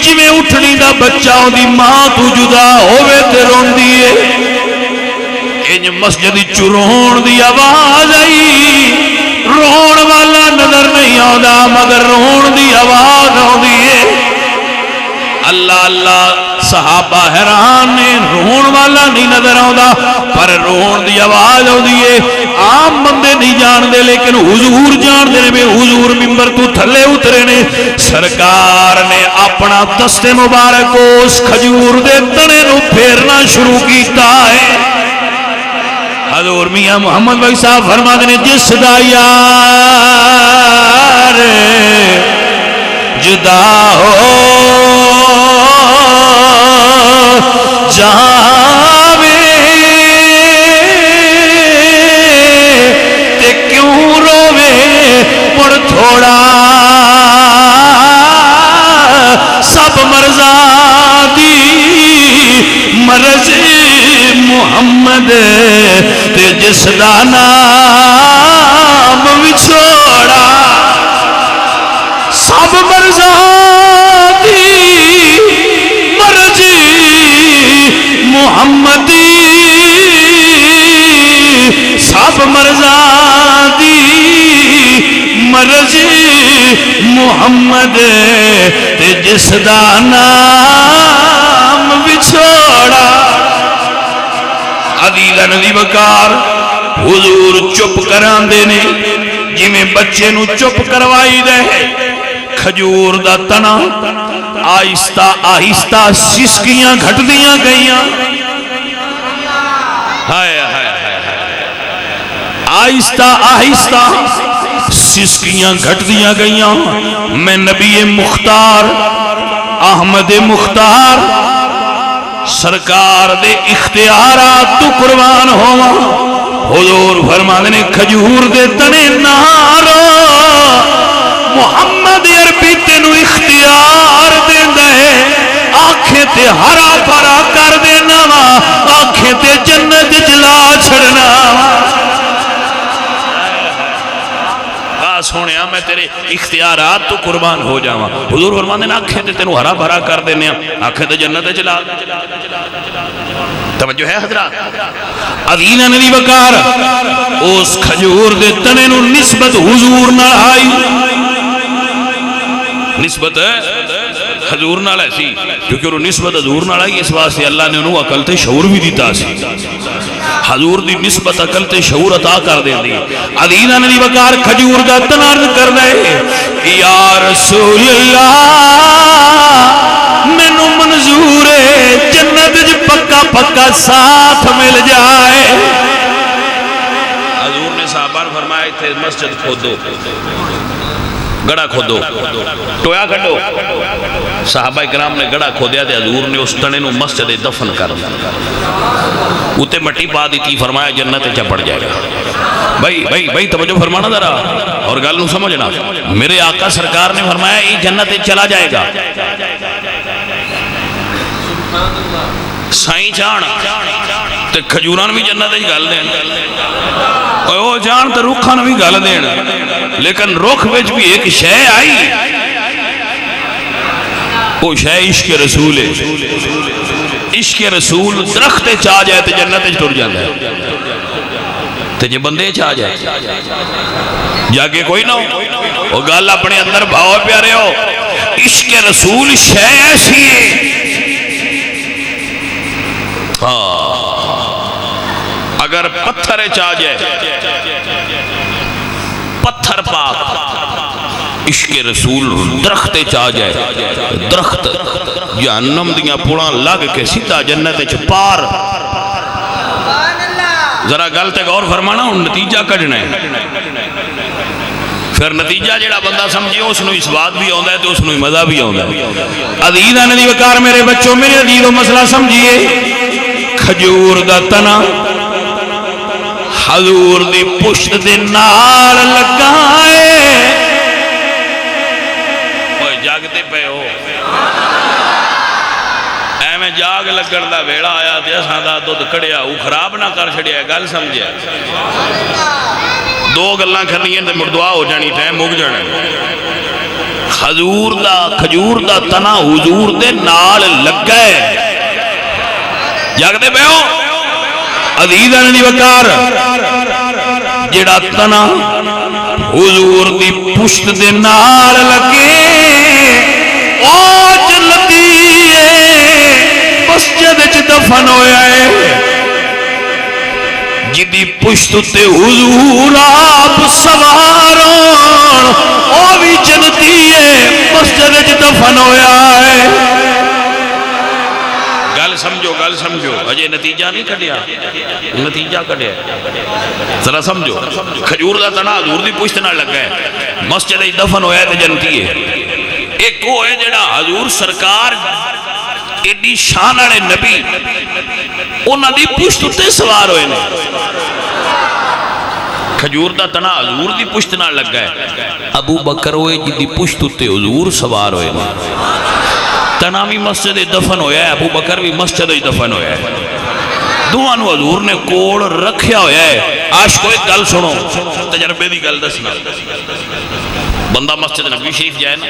جی میں اٹھنی دا دا بچہ دی ماں تو جدا ہوئے تے رون دیئے انج مسجد چرون دی آواز آئی رون والا نظر نہیں آدھا مگر رون دی آواز آدھی ہے اللہ اللہ صحابہ حیران نے رون والا نہیں نظر آدھا پر رون دی آواز آدھی ہے عام بندے نہیں جان دے لیکن حضور جان دے نے حضور ممبر تو تھلے اترے نے سرکار نے اپنا دست مبارک اس کھجور دے تنے نو پھیرنا شروع کیتا ہے حضور میاں محمد بھائی صاحب فرما دینے جس دا یار جدا ہو جاوے تے کیوں روے مڑ تھوڑا سب مرزا دی مرض محمد تے جس دا نام وچھوڑا سب مرزا دی مرض محمد سب مرزا دی مرض محمد تے جس دا نام وچھوڑا عزیزاں نبی وقار حضور چپ کران دینے جی میں بچے نو چپ کروائی دے کھجور دا تنا آہستہ آہستہ سسکیاں گھٹ دیاں گئیاں آہستہ آہستہ سسکیاں گھٹ دیاں گئیاں میں نبی مختار احمد مختار سرکار دے اختیارات تو قربان ہوا حضور فرمانے نے کھجور دے تنے نارو محمد عربی تینو اختیار دیندہ ہے آنکھیں تے ہرا پھرا کر دینا آنکھیں تے جنت جلا چھڑنا سونیا میں تیرے اختیارات تو قربان ہو جاواں حضور فرمانے نے آنکھیں تے تینو ہرا بھرا کر دینے آنکھیں تے جنت جلا توجہ ہے حضرات عزیزاں نبی وقار اس کھجور دے تنے نو نسبت حضور نہ آئی نسبت حضور نہ ایسی کیونکہ وہ نسبت حضور نہ آئی اس واسطے اللہ نے انہوں عقل تے شعور بھی دیتا سی حضور دی نسبت عقل تے شعور عطا کر دے دی عزیزاں نبی وقار کھجور دا تنارد کر دے یا رسول اللہ میں نو منظور ہے جنت جو پکا پکا ساتھ مل جائے حضور نے صحابہ فرمائے تھے مسجد کھودو گڑا کھودو ٹویا کھڑو صحابہ اکرام نے گڑا کھودیا دے حضور نے اس تنے نو مسجد دفن کر اتے مٹی پا دیتی فرمایا جنت چپڑ جائے گا بھائی توجہ فرمانا ذرا اور گل نو سمجھنا میرے آقا سرکار نے فرمایا یہ جنت چلا جائے گا سائیں چان تے کھجوران بھی جنت گل دین او جان تے رکھان بھی گل دین لیکن رکھ وچ بھی ایک شے آئی وہ شے عشق رسول ہے عشق رسول درخت چاہ جائے تے جنت ٹر جاتا ہے تے جے بندے چاہ جائے جاگے کوئی نہ ہو وہ گل اپنے اندر بھاؤ پیارے ہو عشق رسول شے ایسی ہے اگر پتھر چاہ جائے پتھر پاک عشق رسول درخت چاہ جائے درخت جہنم دیاں پوڑاں لگ کے سیدھا جنت پار ذرا گل تے غور فرمانا ہوں نتیجہ کڈنا ہے پھر نتیجہ جڑا بندہ سمجھے اس نو اس بات بھی آندا ہے تو اس نو مزہ بھی آندا ہے عزیزاں نبی وقار میرے بچوں میرے عزیزوں مسئلہ سمجھیے کھجور دا تنا حضور دی پشت دے نال لگائے اوہ جاگتے پہ ہو اے میں جاگ لگن دا ویڑا آیا دیا ساندہ دودھ کڑیا وہ خراب نہ کر چھڑیا گل سمجھیا دو گلاں کھرنی ہیں تے مردعا ہو جانی ٹائم مک جانا کھجور دا تنا حضور دے نال لگا ہے. جاگدے پے ہو عزیزاں دی وقار جڑا تنا حضور دی پشت دے نال لگے او جلدی مسجد وچ دفن ہویا ہے. جدی پشت تے حضور آپ سوار او بھی جنتی ہے مسجد وچ دفن ہویا ہے. گل سمجھو اجے نتیجہ نہیں کڈیا, نتیجہ کڈیا ذرا سمجھو. کھجور دا تنا حضور دی پشت نال لگا ہے, مسجد وچ دفن ہویا تے جنتی ہے. ایک وہ ہے جڑا حضور سرکار ایڈی شان والے نبی انہاں دی پشت تے سوار ہوئے نے. کھجور دا تنا حضور دی پشت نال لگا ہے. ابو بکر ہوئے جی دی پشت تے حضور سوار ہوئے نے. تنا بھی مسجد دفن ہویا ہے, ابو بکر بھی مسجد دفن ہویا ہے. دونوں حضور نے کوڑ رکھیا ہویا ہے. عاشقو ایک گل سنو, تجربے دی گل دسنا. بندہ مسجد نبی شریف جائے نا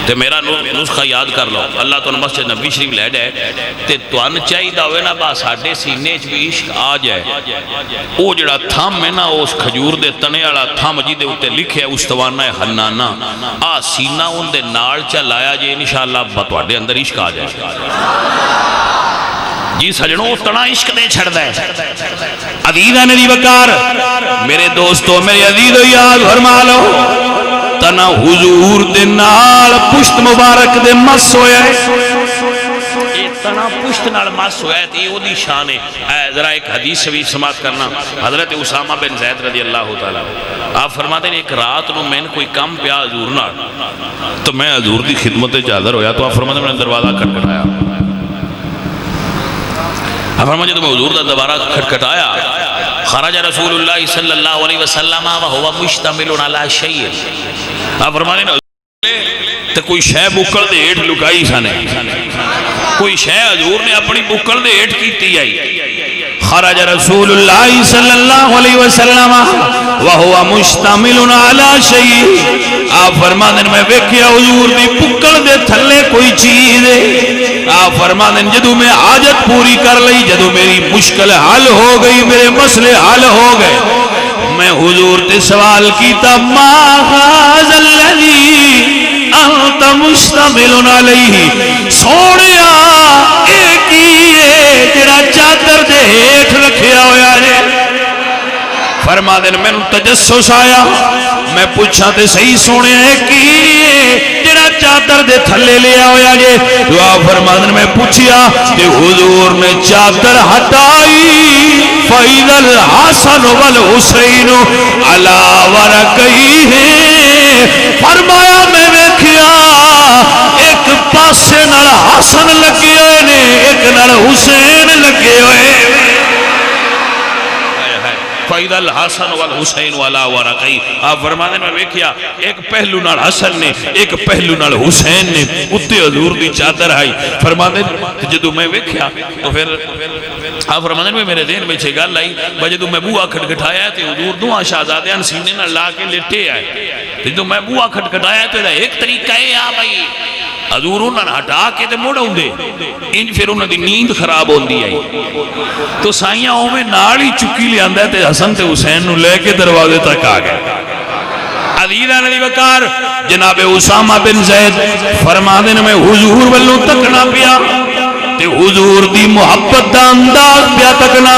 تے میرا نسخہ یاد کر لو. اللہ تو مسجد نبی شریف لے جائے تے توان چاہیے ہوئے نا با ساڑھے سینے بھی عشق آ جائے. او جڑا تھام ہے نا اس کھجور دے تنے والا تھام جی دے اتے لکھے استوانہ حنانہ آ سینہ ان دے نال چلایا جے انشاءاللہ بتواڈے اندر عشق آ جائے. جی سجنوں تنا عشق دے چھڑ دے. عزیزاں دی وقار میرے دوستو میرے عزیزو یاد فرما لو تنا حضور دے نال پشت مبارک دے مس ہویا ہے. یہ تنا پشت نال مس ہویا ہے تے یہ دی شان ہے. ذرا ایک حدیث بھی سماعت کرنا. حضرت اسامہ بن زید رضی اللہ تعالیٰ آپ فرماتے ہیں ایک رات نو میں نے کوئی کم پیا حضور نال تو میں حضور دی خدمت حاضر ہویا تو آپ فرماتے ہیں میں نے دروازہ کھٹکھٹایا. آپ فرماتے ہیں تو میں حضور دا دوبارہ کھٹکھٹایا. خرج رسول اللہ صلی اللہ علیہ وسلم وہو مشتمل علی شیء. آپ فرماتے ہیں تو کوئی شے بکڑ دے ہیٹھ لکائی سانے, کوئی شے حضور نے اپنی بکڑ دے ہیٹھ کیتی آئی. خرج رسول اللہ صلی اللہ علیہ وسلم وہو مشتمل علی شیء. آپ فرماتے ہیں میں ویکھیا حضور دی بکڑ دے تھلے کوئی چیز ہے. آپ فرماتے ہیں جدو میں حاجت پوری کر لئی, جدو میری مشکل حل ہو گئی, میرے مسئلے حل ہو گئے, میں حضور تے سوال کیتا ما ھذا الذی انت مشتمل علیہ. سونیا ایک ہی ہے جڑا چادر دے ہیٹھ رکھیا ہویا ہے. فرما دین میں تجسس آیا, میں پوچھا تے صحیح سونے ایک ہی ہے جڑا چادر دے تھلے لیا ہویا جے. دعا فرما دین میں پوچھیا تے حضور نے چادر ہٹائی فَإِذَا الْحَسَنُ وَالْحُسَيْنُ عَلَىٰ وَرَكَيْهِ. فرمایا میں ویکھیا ایک پاسے نال حسن لگے ہوئے نے, ایک نال حسین لگے ہوئے. فَإِذَا الْحَسَنُ وَالْحُسَيْنُ عَلَىٰ وَرَقَيْهِ. آپ فرمانے میں ویکھیا ایک پہلو نال حسن نے, ایک پہلو نال حسین نے, اتے حضور دی چادر آئی. فرمانے جدو میں ویکھیا تو پھر آپ فرمانے میں میرے ذہن میں چھے گل آئی جدو میں بوہا کھٹکھٹایا تے حضور دو شہزادیاں سینے نال لا کے لیٹے آئے. جدو میں بوہا کھٹکھٹایا تو ایک طریقہ ہے آ بھائی حضور انہوں نے ہٹا کے تے موڑ ہوندے انج پھر انہوں دی نیند خراب ہوندی آئی تو سائیاں ہوئے نال ہی چکی لے آندہ تے حسن تے حسین نو لے کے دروازے تک آ گئے. عزیزاں دی وقار جناب اسامہ بن زید فرما دین میں حضور والوں تکنا پیا تے حضور دی محبت دا انداز پیا تکنا.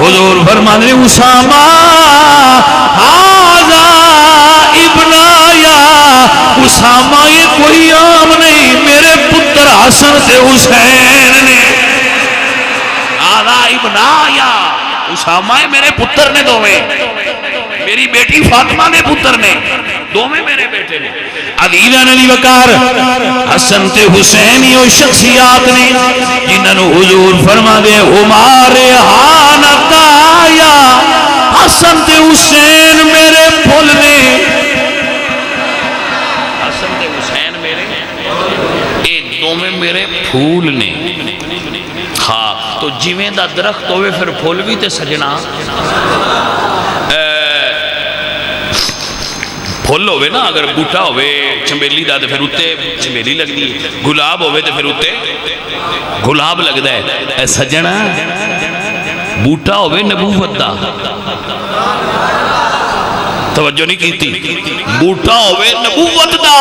حضور فرما دین اسامہ ھذا ابنایا. اسامہ یہ کوئی عام نہیں, میرے پتر حسن سے حسین نے. ھذا ابنایا اسامہ میرے پتر نے, دوویں میری بیٹی فاطمہ نے پتر نے, دوویں میرے بیٹے نے. عزیزاں دی وقار حسن تے حسین یہ شخصیات نے جنہوں حضور فرما دے ہمارے ہانتایا. حسن تے حسین میرے پھول نے, حسن تے حسین میرے اے دوویں میرے پھول نے. ہاں تو جویں دا درخت ہوئے پھر پھول بھی تے سجنا پھل ہوئے نا اگر بوٹا ہوئے چمیلی دا تو پھر اتے چمیلی لگ دی، گلاب ہوئے تو پھر اتے گلاب لگ دا ہے. اے سجنہ بوٹا ہوئے نبوت دا، توجہ نہیں کیتی، بوٹا ہوئے نبوت دا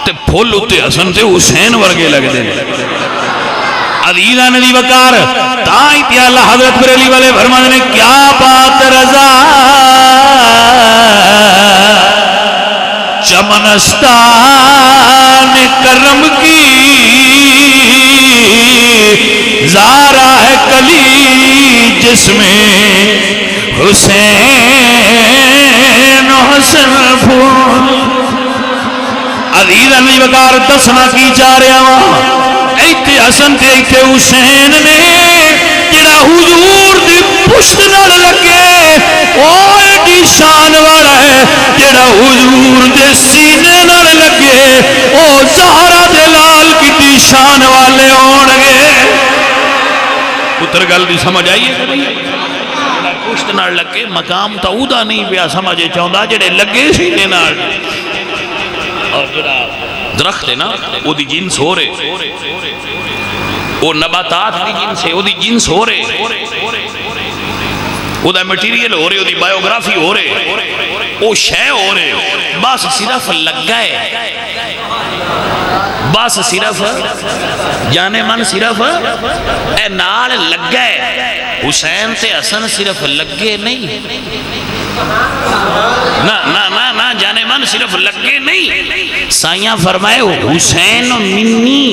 تے پھل اتے حسن تے حسین ورگے لگ دے. عزیزان علی وقار تائیں پیالہ حضرت بریلی والے فرمانے نے کیا بات رضا چمنستان کرم کی زارا ہے کلی جس میں حسین و حسن پھول. عزیزان علی وقار دسنا کی جا رہے ہیں ایتے حسن تے ایتے حسین نے جڑا حضور دی پشت نال لگے او ایڈی شان والا ہے، جڑا حضور دے سینے نال لگے او زہرا دے لال کی شان والے ہون گے. پتر گل دی سمجھ آئیے جڑا پشت نال لگے مقام تا اودا نہیں پیا سمجھے چاہندا جڑے لگے سینے نال. اور جڑا درخت ہے نا وہ دی جنس ہو رہے، وہ نباتات دی جنس ہے، وہ دی جنس ہو رہے، وہ دا میٹیریل ہو رہے، وہ دی بائیوگرافی ہو رہے، وہ شے ہو رہے. بس صرف لگ گئے، بس صرف جانے من صرف اے نال لگ گئے. حسین تے حسن صرف لگے نہیں، نہ جانے من صرف لگے نہیں. سائیاں فرمائے حسین منی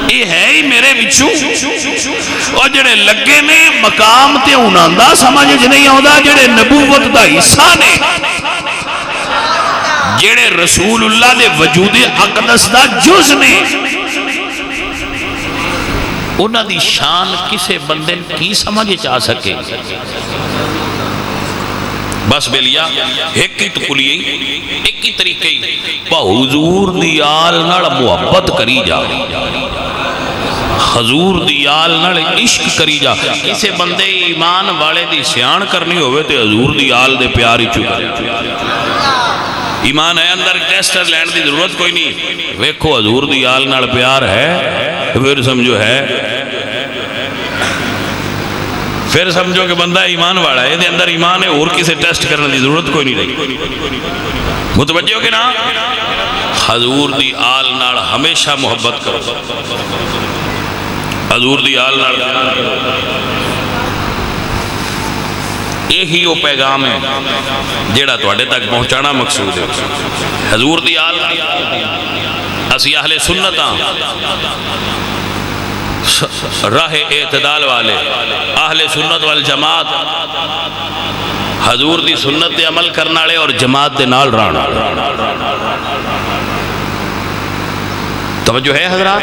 یہ ہے ہی میرے بچوں، اور جڑے لگے نے مقام تے انہاں دا سمجھ نہیں آؤں، جڑے نبوت دا حصہ نے، جڑے رسول اللہ دے وجود اقدس دا جز نے، انہاں دی شان کسے بندے کی سمجھ چاہ سکے. بس بلیا ایک ہی تکلیے ایک ہی طریقے پا حضور دی آل نال محبت کری جا، حضور دی آل نال عشق کری جا. کسے بندے ایمان والے دی سیان کرنی ہوئے تے حضور دی آل دے پیار ہی چکا. ایمان ہے اندر ٹیسٹر لینڈ دی ضرورت کوئی نہیں، ویکھو حضور دی آل نال پیار ہے پھر سمجھو ہے، پھر سمجھو کہ بندہ ایمان والا ہے، دے اندر ایمان ہے، اور کسے ٹیسٹ کرنے دی ضرورت کوئی نہیں رہی. متوجہ ہو کہ نا حضور دی آل نال ہمیشہ محبت کرو، حضور دی آل نال. یہی وہ پیغام ہے جیڑا تواڈے تک پہنچانا مقصود ہے. حضور دی آل اسی اہل سنت ہاں، راہ اعتدال والے اہل سنت والجماعت، حضور دی سنت دے عمل کرنا والے اور جماعت دے نال رانا. توجہ ہے حضرات؟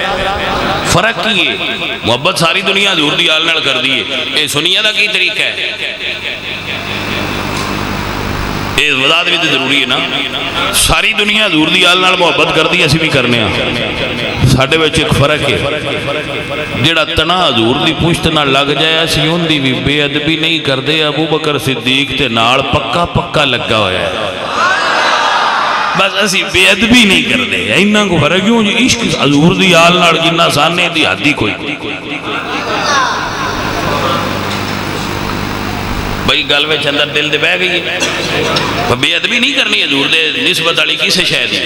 فرق کی ہے، محبت ساری دنیا حضور دی آل نال کر دیئے. اے سنیہ دا کی طریقہ ہے، اے وضاحت بھی ضروری ہے نا. ساری دنیا حضور دی آل نال محبت کر دی، اسی بھی کرنے ہیں. ساڈے وچ ایک فرق ہے، جڑا تنا حضور دی پشت نہ لگ جائے اسی اون دی بھی بے ادبی نہیں کردے. ابو بکر صدیق تے نال پکا پکا لگا ہویا ہے، بس اسی بے ادبی نہیں کردے. اینا کو فرق کیوں جی؟ عشق حضور دی آل نال جنہ سانے دی حدی کوئی بھئی گل وچ اندر دل دے بہ گئی ہے. بے ادبی نہیں کرنی حضور دے نسبت والی کسے شے دی.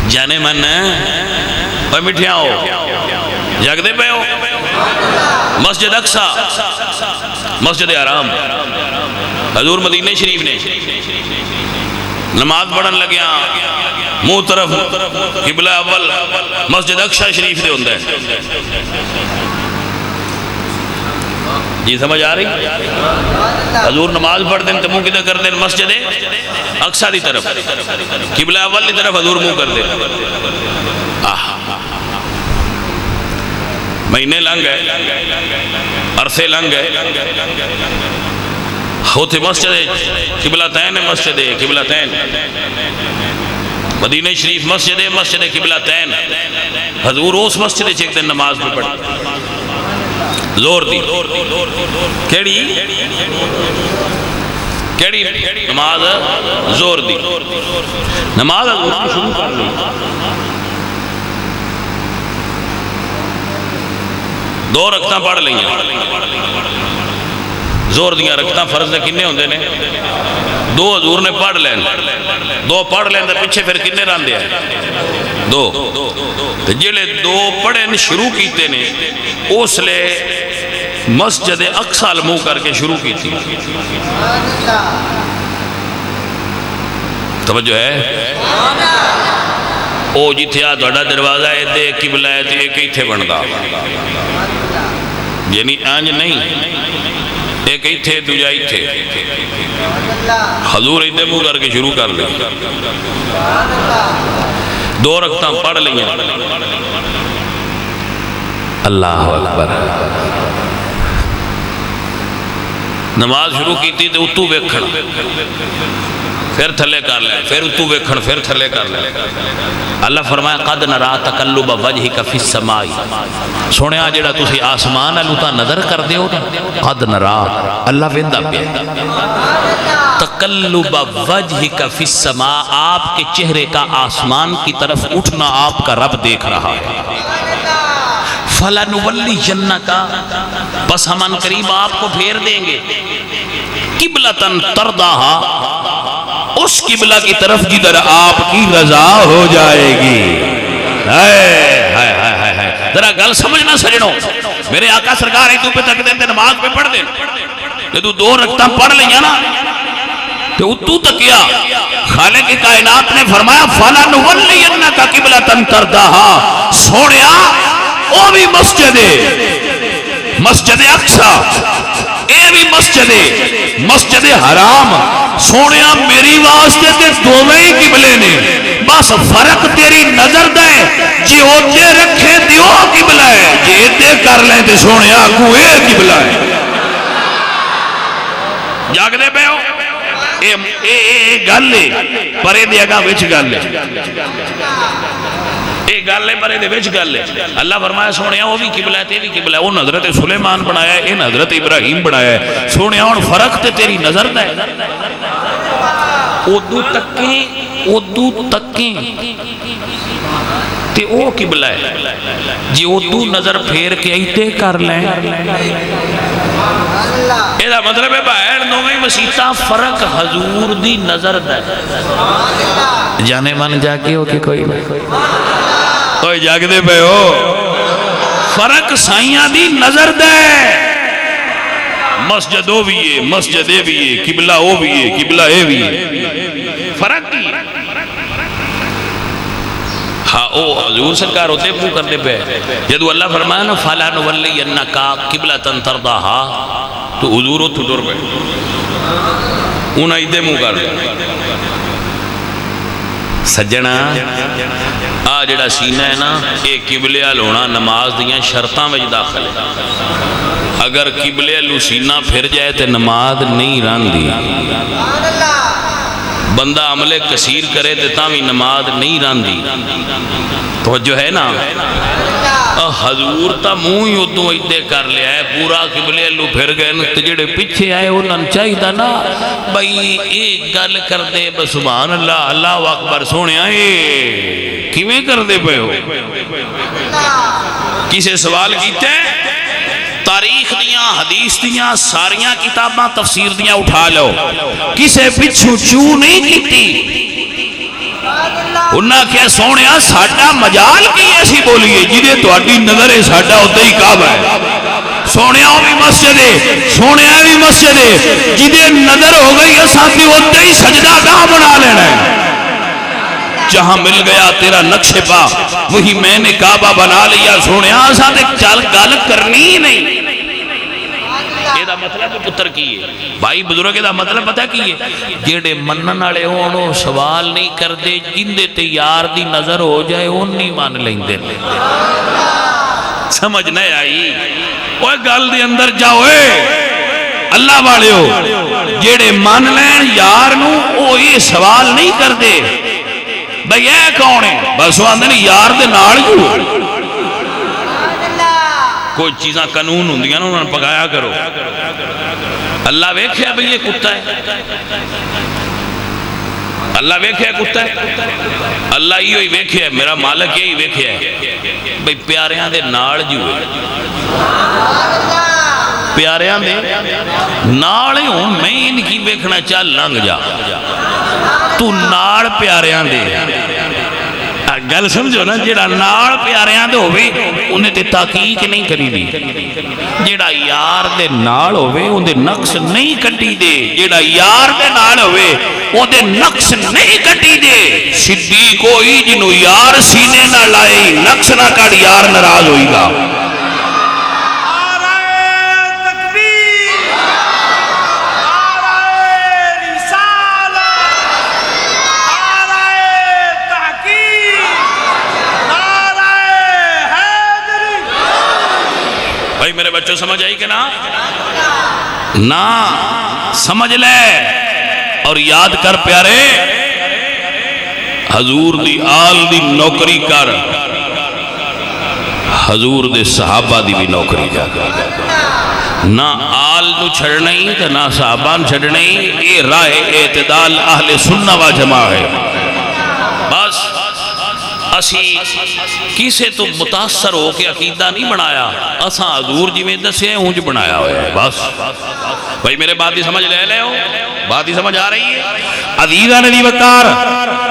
جانے من اوے مٹھیاں ہو جگدے پہ ہو. مسجد اقصی، مسجد حرام، حضور مدینہ شریف نے نماز پڑھن لگیا منہ طرف قبلہ اول مسجد اقصی شریف دے ہوندہ ہے. جی سمجھ آ رہی؟ حضور نماز پڑھ دیں تو منہ کدھر کر دیں؟ مسجد اقصی دی طرف، قبلہ اول دی طرف حضور منہ کر دیں. مہینے لنگ گئے، عرصے لنگ گئے، ہوتے مسجد قبلتین، مسجد قبلتین مدینہ شریف، مسجد قبلتین. حضور اس مسجد ایک دن نماز میں پڑھی زور دی. کیڑی نماز زور دی نماز شروع کر لی دو رکعتاں پڑھ لئیاں زور دیاں رکعتاں فرض دے کنے ہوندے نے دو حضور نے پڑھ لین دو پڑھ لین تے پیچھے پھر کنے راندے ہیں دو تے جڑے دو پڑھن شروع کیتے نے اس لے مسجد اقصی منہ کر کے شروع کی تھی توجہ ہے او جتھے آ تہاڈا دروازہ ہے تے قبلہ ہے تے ایک ایتھے بندا یعنی آنج نہیں ایک ایتھے دوجا ایتھے حضور ایتھے منہ کر کے شروع کر لے دو رکعتاں پڑھ لئیں اللہ اکبر نماز شروع کی تھی تو اتو ویکھن پھر تھلے کر لے پھر اتو ویکھن پھر تھلے کر لے اللہ فرمایا قد نرا تقلب وجہک فی السماء سنیا جڑا تسی آسمان والو تا نظر کر دیو قد نرا اللہ ویندا پیا تقلب وجہک فی السماء آپ کے چہرے کا آسمان کی طرف اٹھنا آپ کا رب دیکھ رہا ہے فَلَنُوَلِّيَنَّكَ بس ہم ان قریب آپ کو پھیر دیں گے قبلتاً ترضاها اس قبلہ کی طرف جدھر آپ کی رضا ہو جائے گی ذرا گل سمجھنا سجنوں میرے آقا سرکار ایک دو پہ تک دیں نماز پہ پڑھ دیں جب دو رکعتاں پڑھ لیں نا تو اتو تکیا خالق کائنات نے فرمایا فَلَنُوَلِّيَنَّكَ قِبْلَةً تَرْضَاهَا سوڑیا او بھی مسجد اقصی اے بھی مسجد حرام سونیا میری واسطے تے دوویں ہی قبلے نے بس فرق تیری نظر دے جی اوتے رکھے دیو قبلہ ہے جی ایتے کر لیں تے سونیا کو اے قبلہ ہے جاگ دے پہ ہو اے گل ہے پرے دے گا وچ گل ہے ایک گل ہے پرے دے وچ گل ہے اللہ فرمایا سونیا وہ بھی قبلہ ہے تے بھی قبلہ ہے وہ حضرت سلیمان بنایا ہے ان حضرت ابراہیم بنایا ہے سونیا ہن فرق تے تیری نظر دا ہے ادو تکیں تے او قبلہ ہے جی ادو نظر پھیر کے ایتے کر لیں ایدہ مطلب ہے باہر نویں مسیطہ فرق حضور دی نظر دا ہے جانے من جا کے ہو کہ کوئی کوئی جاگ دے پہ ہو فرق سائیاں دی نظر دے مسجد او بھی ہے مسجد اے بھی ہے قبلہ او بھی ہے قبلہ اے بھی ہے فرق کی ہاں او حضور سرکار ہوتے پو کرنے پہ جدو اللہ فرمایا نا فَلَا نُوَلِّيَنَّكَ قِبْلَةً تَرْضَاهَا تو حضور ہوتے ڈور پہ انہاں ایدے مو کر دے سجنہ آ جڑا سینہ ہے نا ایک قبلے ہونا نماز دیاں شرطاں وچ داخل ہے اگر قبلے لو سینہ پھر جائے تے نماز نہیں راندی بندہ عملے کثیر کرے تے تاوی نماز نہیں راندی توجہ ہے نا حضور تا منہ ہی ادو ایدے کر لیا ہے پورا قبلے لو پھر گئے تے جڑے پیچھے آئے انہاں چاہی دا نا بھئی ایک گل کر دے سبحان اللہ اللہ اکبر سونے آئے کیویں کر دے پہ ہو کسے سوال کیتے تاریخ دیاں حدیث دیاں ساریاں کتاباں تفسیر دیاں اٹھا لو کسے پچھو چو نہیں کیتی انہاں کیا سونیا ساڑھا مجال کی ایسی بولیے جنہیں تو اڈی نظر ہے ساڑھا ہوتا ہی کعبہ ہے سونیا بھی مسجد ہے سونیا بھی مسجد ہے جنہیں نظر ہو گئی ایسا بھی ہوتا ہی سجدہ گاہ بنا لینا ہے جہاں مل گیا تیرا نقش پا وہی میں نے کعبہ بنا لیا سونیا ایسا دیکھ چال گال کرنی ہی نہیں یہ دا مطلب پتر کی ہے بھائی بزرگ دا مطلب پتہ کی ہے جیڑے منن والے ہونو سوال نہیں کر دے جن دے تے یار دی نظر ہو جائے ان نہیں مان لیں دے سمجھ نہیں آئی اوہ گل دے اندر جاؤے اللہ والے ہو جیڑے مان لیں یار نو او یہ سوال نہیں کر دے بھئی اے کون ہے بس وہ آندھے نہیں یار دے ناڑ جو کوئی چیزاں قانون ہوں دیاں انہوں نے پکایا کرو اللہ ویکھیا بھئی یہ کتا ہے، اللہ ویکھیا کتا ہے، اللہ ہی ہوئی ویکھیا ہے، میرا مالک یہی ویکھیا ہے بھئی پیاریاں دے ناڑ جو ہے، پیاریاں دے ناڑ ہی ہوں، میں ان کی ویکھنا چاہ لنگ جا، تو ناڑ پیاریاں دے گل سمجھو نا، جیڑا ناڑ پیاریاں دے ہوئے انہیں تے تحقیق نہیں کری دی، جیڑا یار دے ناڑ ہوئے انہیں نقص نہیں کٹی دے، جیڑا یار دے ناڑ ہوئے انہیں نقص نہیں کٹی دے، صدیق ہوئی جنہوں یار سینے نہ لائے نقص نہ کٹ یار ناراض ہوئی گا۔ بھائی میرے بچوں سمجھ آئی کہ نا سمجھ لے اور یاد کر پیارے، حضور دی آل دی نوکری کر، حضور دے صحابہ دی بھی نوکری کر، نہ آل تو چھڑنے تو نہ صحابہ چھڑنے، یہ راہ اعتدال اہل سنہ و جماع ہے۔ بس اسی کسے تو متاثر ہو کے عقیدہ نہیں بنایا، اساں حضور جی میں دسے ہیں اونج بنایا ہوئے ہے، بس بھائی میرے بات ہی سمجھ لے ہو، بات ہی سمجھ آ رہی ہے۔ عزیزان علی وقار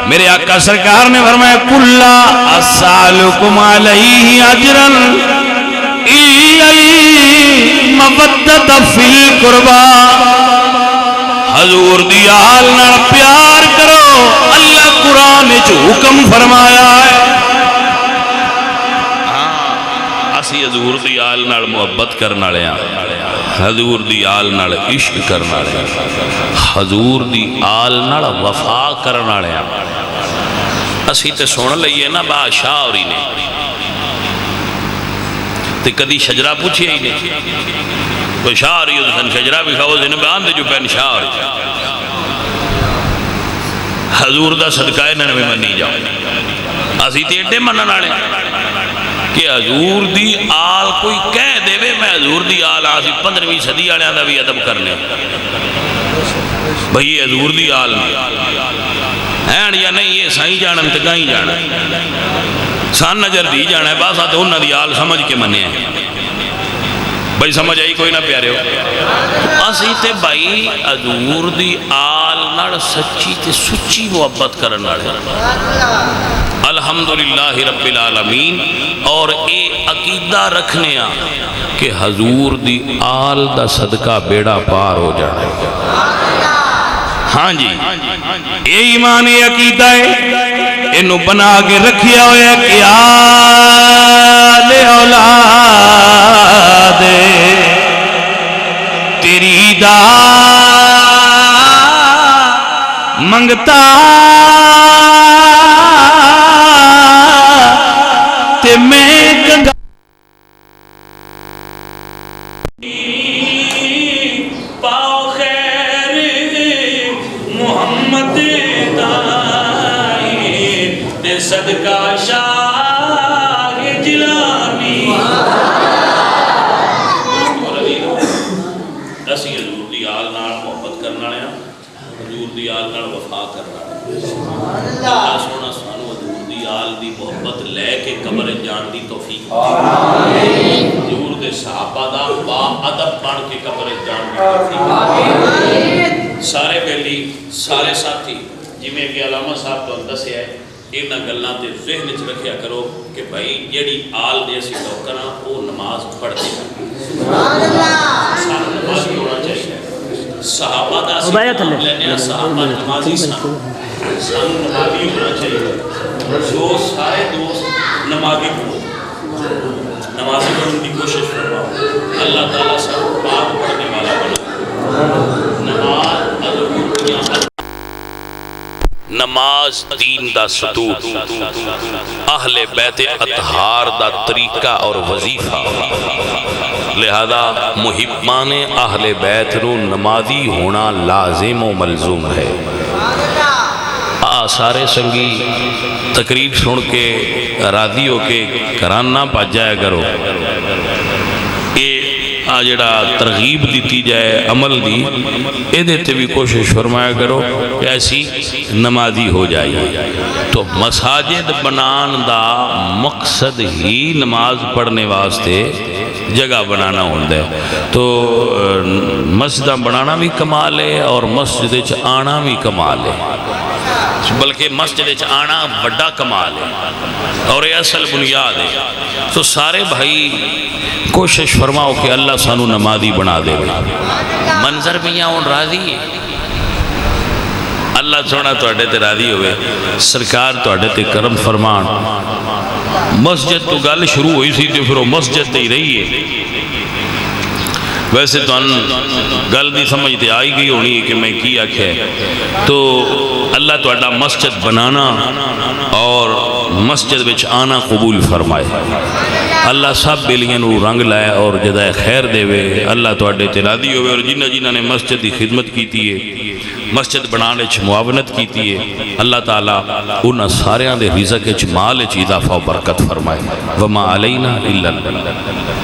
میرے آقا سرکار نے فرمایا کُلَّا أَسْأَلُكُمْ عَلَيْهِ أَجْرًا إِلَّا الْمَوَدَّةَ فِي الْقُرْبَى، حضور دی آل نال پیار کرو، اللہ قرآن جو حکم فرمایا ہے۔ اسی حضور دی آل نال محبت کرنا لیا، حضور دی آل نال عشق کرنا لیا، حضور دی آل نال وفا کرنا لیا۔ اسی تے سن لئیے نا بادشاہ ہوری نے تے کدی شجرہ پوچھی ہی نہیں، کوئی شاہ رہی ہو تو شجرہ بھی کھاؤ دن بیان دے جو پین شاہ رہی، حضور دا صدقہ انہوں نے منی جاؤ۔ اسی تے ایڈے منن والے کہ حضور دی آل کوئی کہہ دے وے میں حضور دی آل آسی 15ویں صدی والوں دا بھی ادب کرنے، بھئی یہ حضور دی آل ہیں یا نہیں، یہ سائیں جانا تے گائیں جانا، سان نظر دی جانا ہے، بس آتے انہوں دی آل سمجھ کے منے ہیں۔ بھائی سمجھ آئی کوئی نہ پیارے ہو، اسی تے بھائی حضور دی آل نال سچی تے سچی محبت کرن والے الحمدللہ رب العالمین، اور اے عقیدہ رکھنے آ کہ حضور دی آل دا صدقہ بیڑا پار ہو جائے۔ ہاں جی اے ایمان عقیدہ ہے، انہوں بنا کے رکھیا ہویا کہ آل اولاد تیری دا منگتا تے میں گنگا پاؤ خیر محمد دائی تے صدقہ شاہ جلانی۔ اسی حضور دی آل نال محبت کرنا لیا، حضور دی آل نال وفا کرنا لیا، اللہ سونا سانو حضور دی آل دی محبت لے کے قبر جان دی توفیق، حضور دے صحابہ دا با ادب بن کے قبر جان دی توفیق۔ سارے بیلی سارے ساتھی جی میں کہ علامہ صاحب تو دسیا ہے، انہاں گلاں تے ذہن وچ رکھیا کرو کہ بھائی جیڑی آل دے اسی لوکاں وہ نماز پڑھتے ہیں، سبحان اللہ، سانو نماز ہونا چاہیے، صحابہ دا لینے صحابہ نمازی سانو نمازی ہونا چاہیے، جو سارے دوست نمازی پڑھنے کی کوشش فرماؤ، اللہ تعالیٰ سب پاک پڑھنے والا بنا۔ نماز دین دا ستون، اہل بیت اطہار دا طریقہ اور وظیفہ، لہذا محبان اہل بیت نو نمازی ہونا لازم و ملزوم ہے۔ سارے سنگی تقریب سن کے راضی ہو کے گھراں نہ پاج جایا کرو، یہ آ جڑا ترغیب دیتی جائے عمل دی یہ تے بھی کوشش فرمایا کرو کہ ایسی نمازی ہو جائیے. تو مساجد بنان دا مقصد ہی نماز پڑھنے واسطے جگہ بنانا ہوتا ہے. تو مسجد بنانا بھی کمال ہے اور مسجد وچ آنا بھی کمال ہے، بلکہ مسجد وچ آنا بڑا کمال ہے اور یہ اصل بنیاد ہے. تو سارے بھائی کوشش فرماؤ کہ اللہ سانو نمازی بنا دے. منظر میاں ہوں راضی ہے، اللہ سونا تواڈے تے راضی ہوئے، سرکار تواڈے تے کرم فرمان. مسجد تو گل شروع ہوئی سی تو پھر وہ مسجد تے ہی رہی ہے. ویسے تو گل بھی سمجھتے آئی گئی ہونی ہے کہ میں کی آکھے. تو اللہ تواڈا مسجد بنانا اور مسجد وچ آنا قبول فرمائے. اللہ سب بیلیاں نو رنگ لائے اور جزائے خیر دے وے. اللہ تواڈے تے راضی ہوئے. اور جنہ جنہ نے مسجد کی خدمت کیتی ہے، مسجد بنانے چ معاونت کیتی ہے، اللہ تعالیٰ انہاں ساریاں دے رزق وچ مال وچ اضافہ و برکت فرمائے. وما علینا الا البلاغ.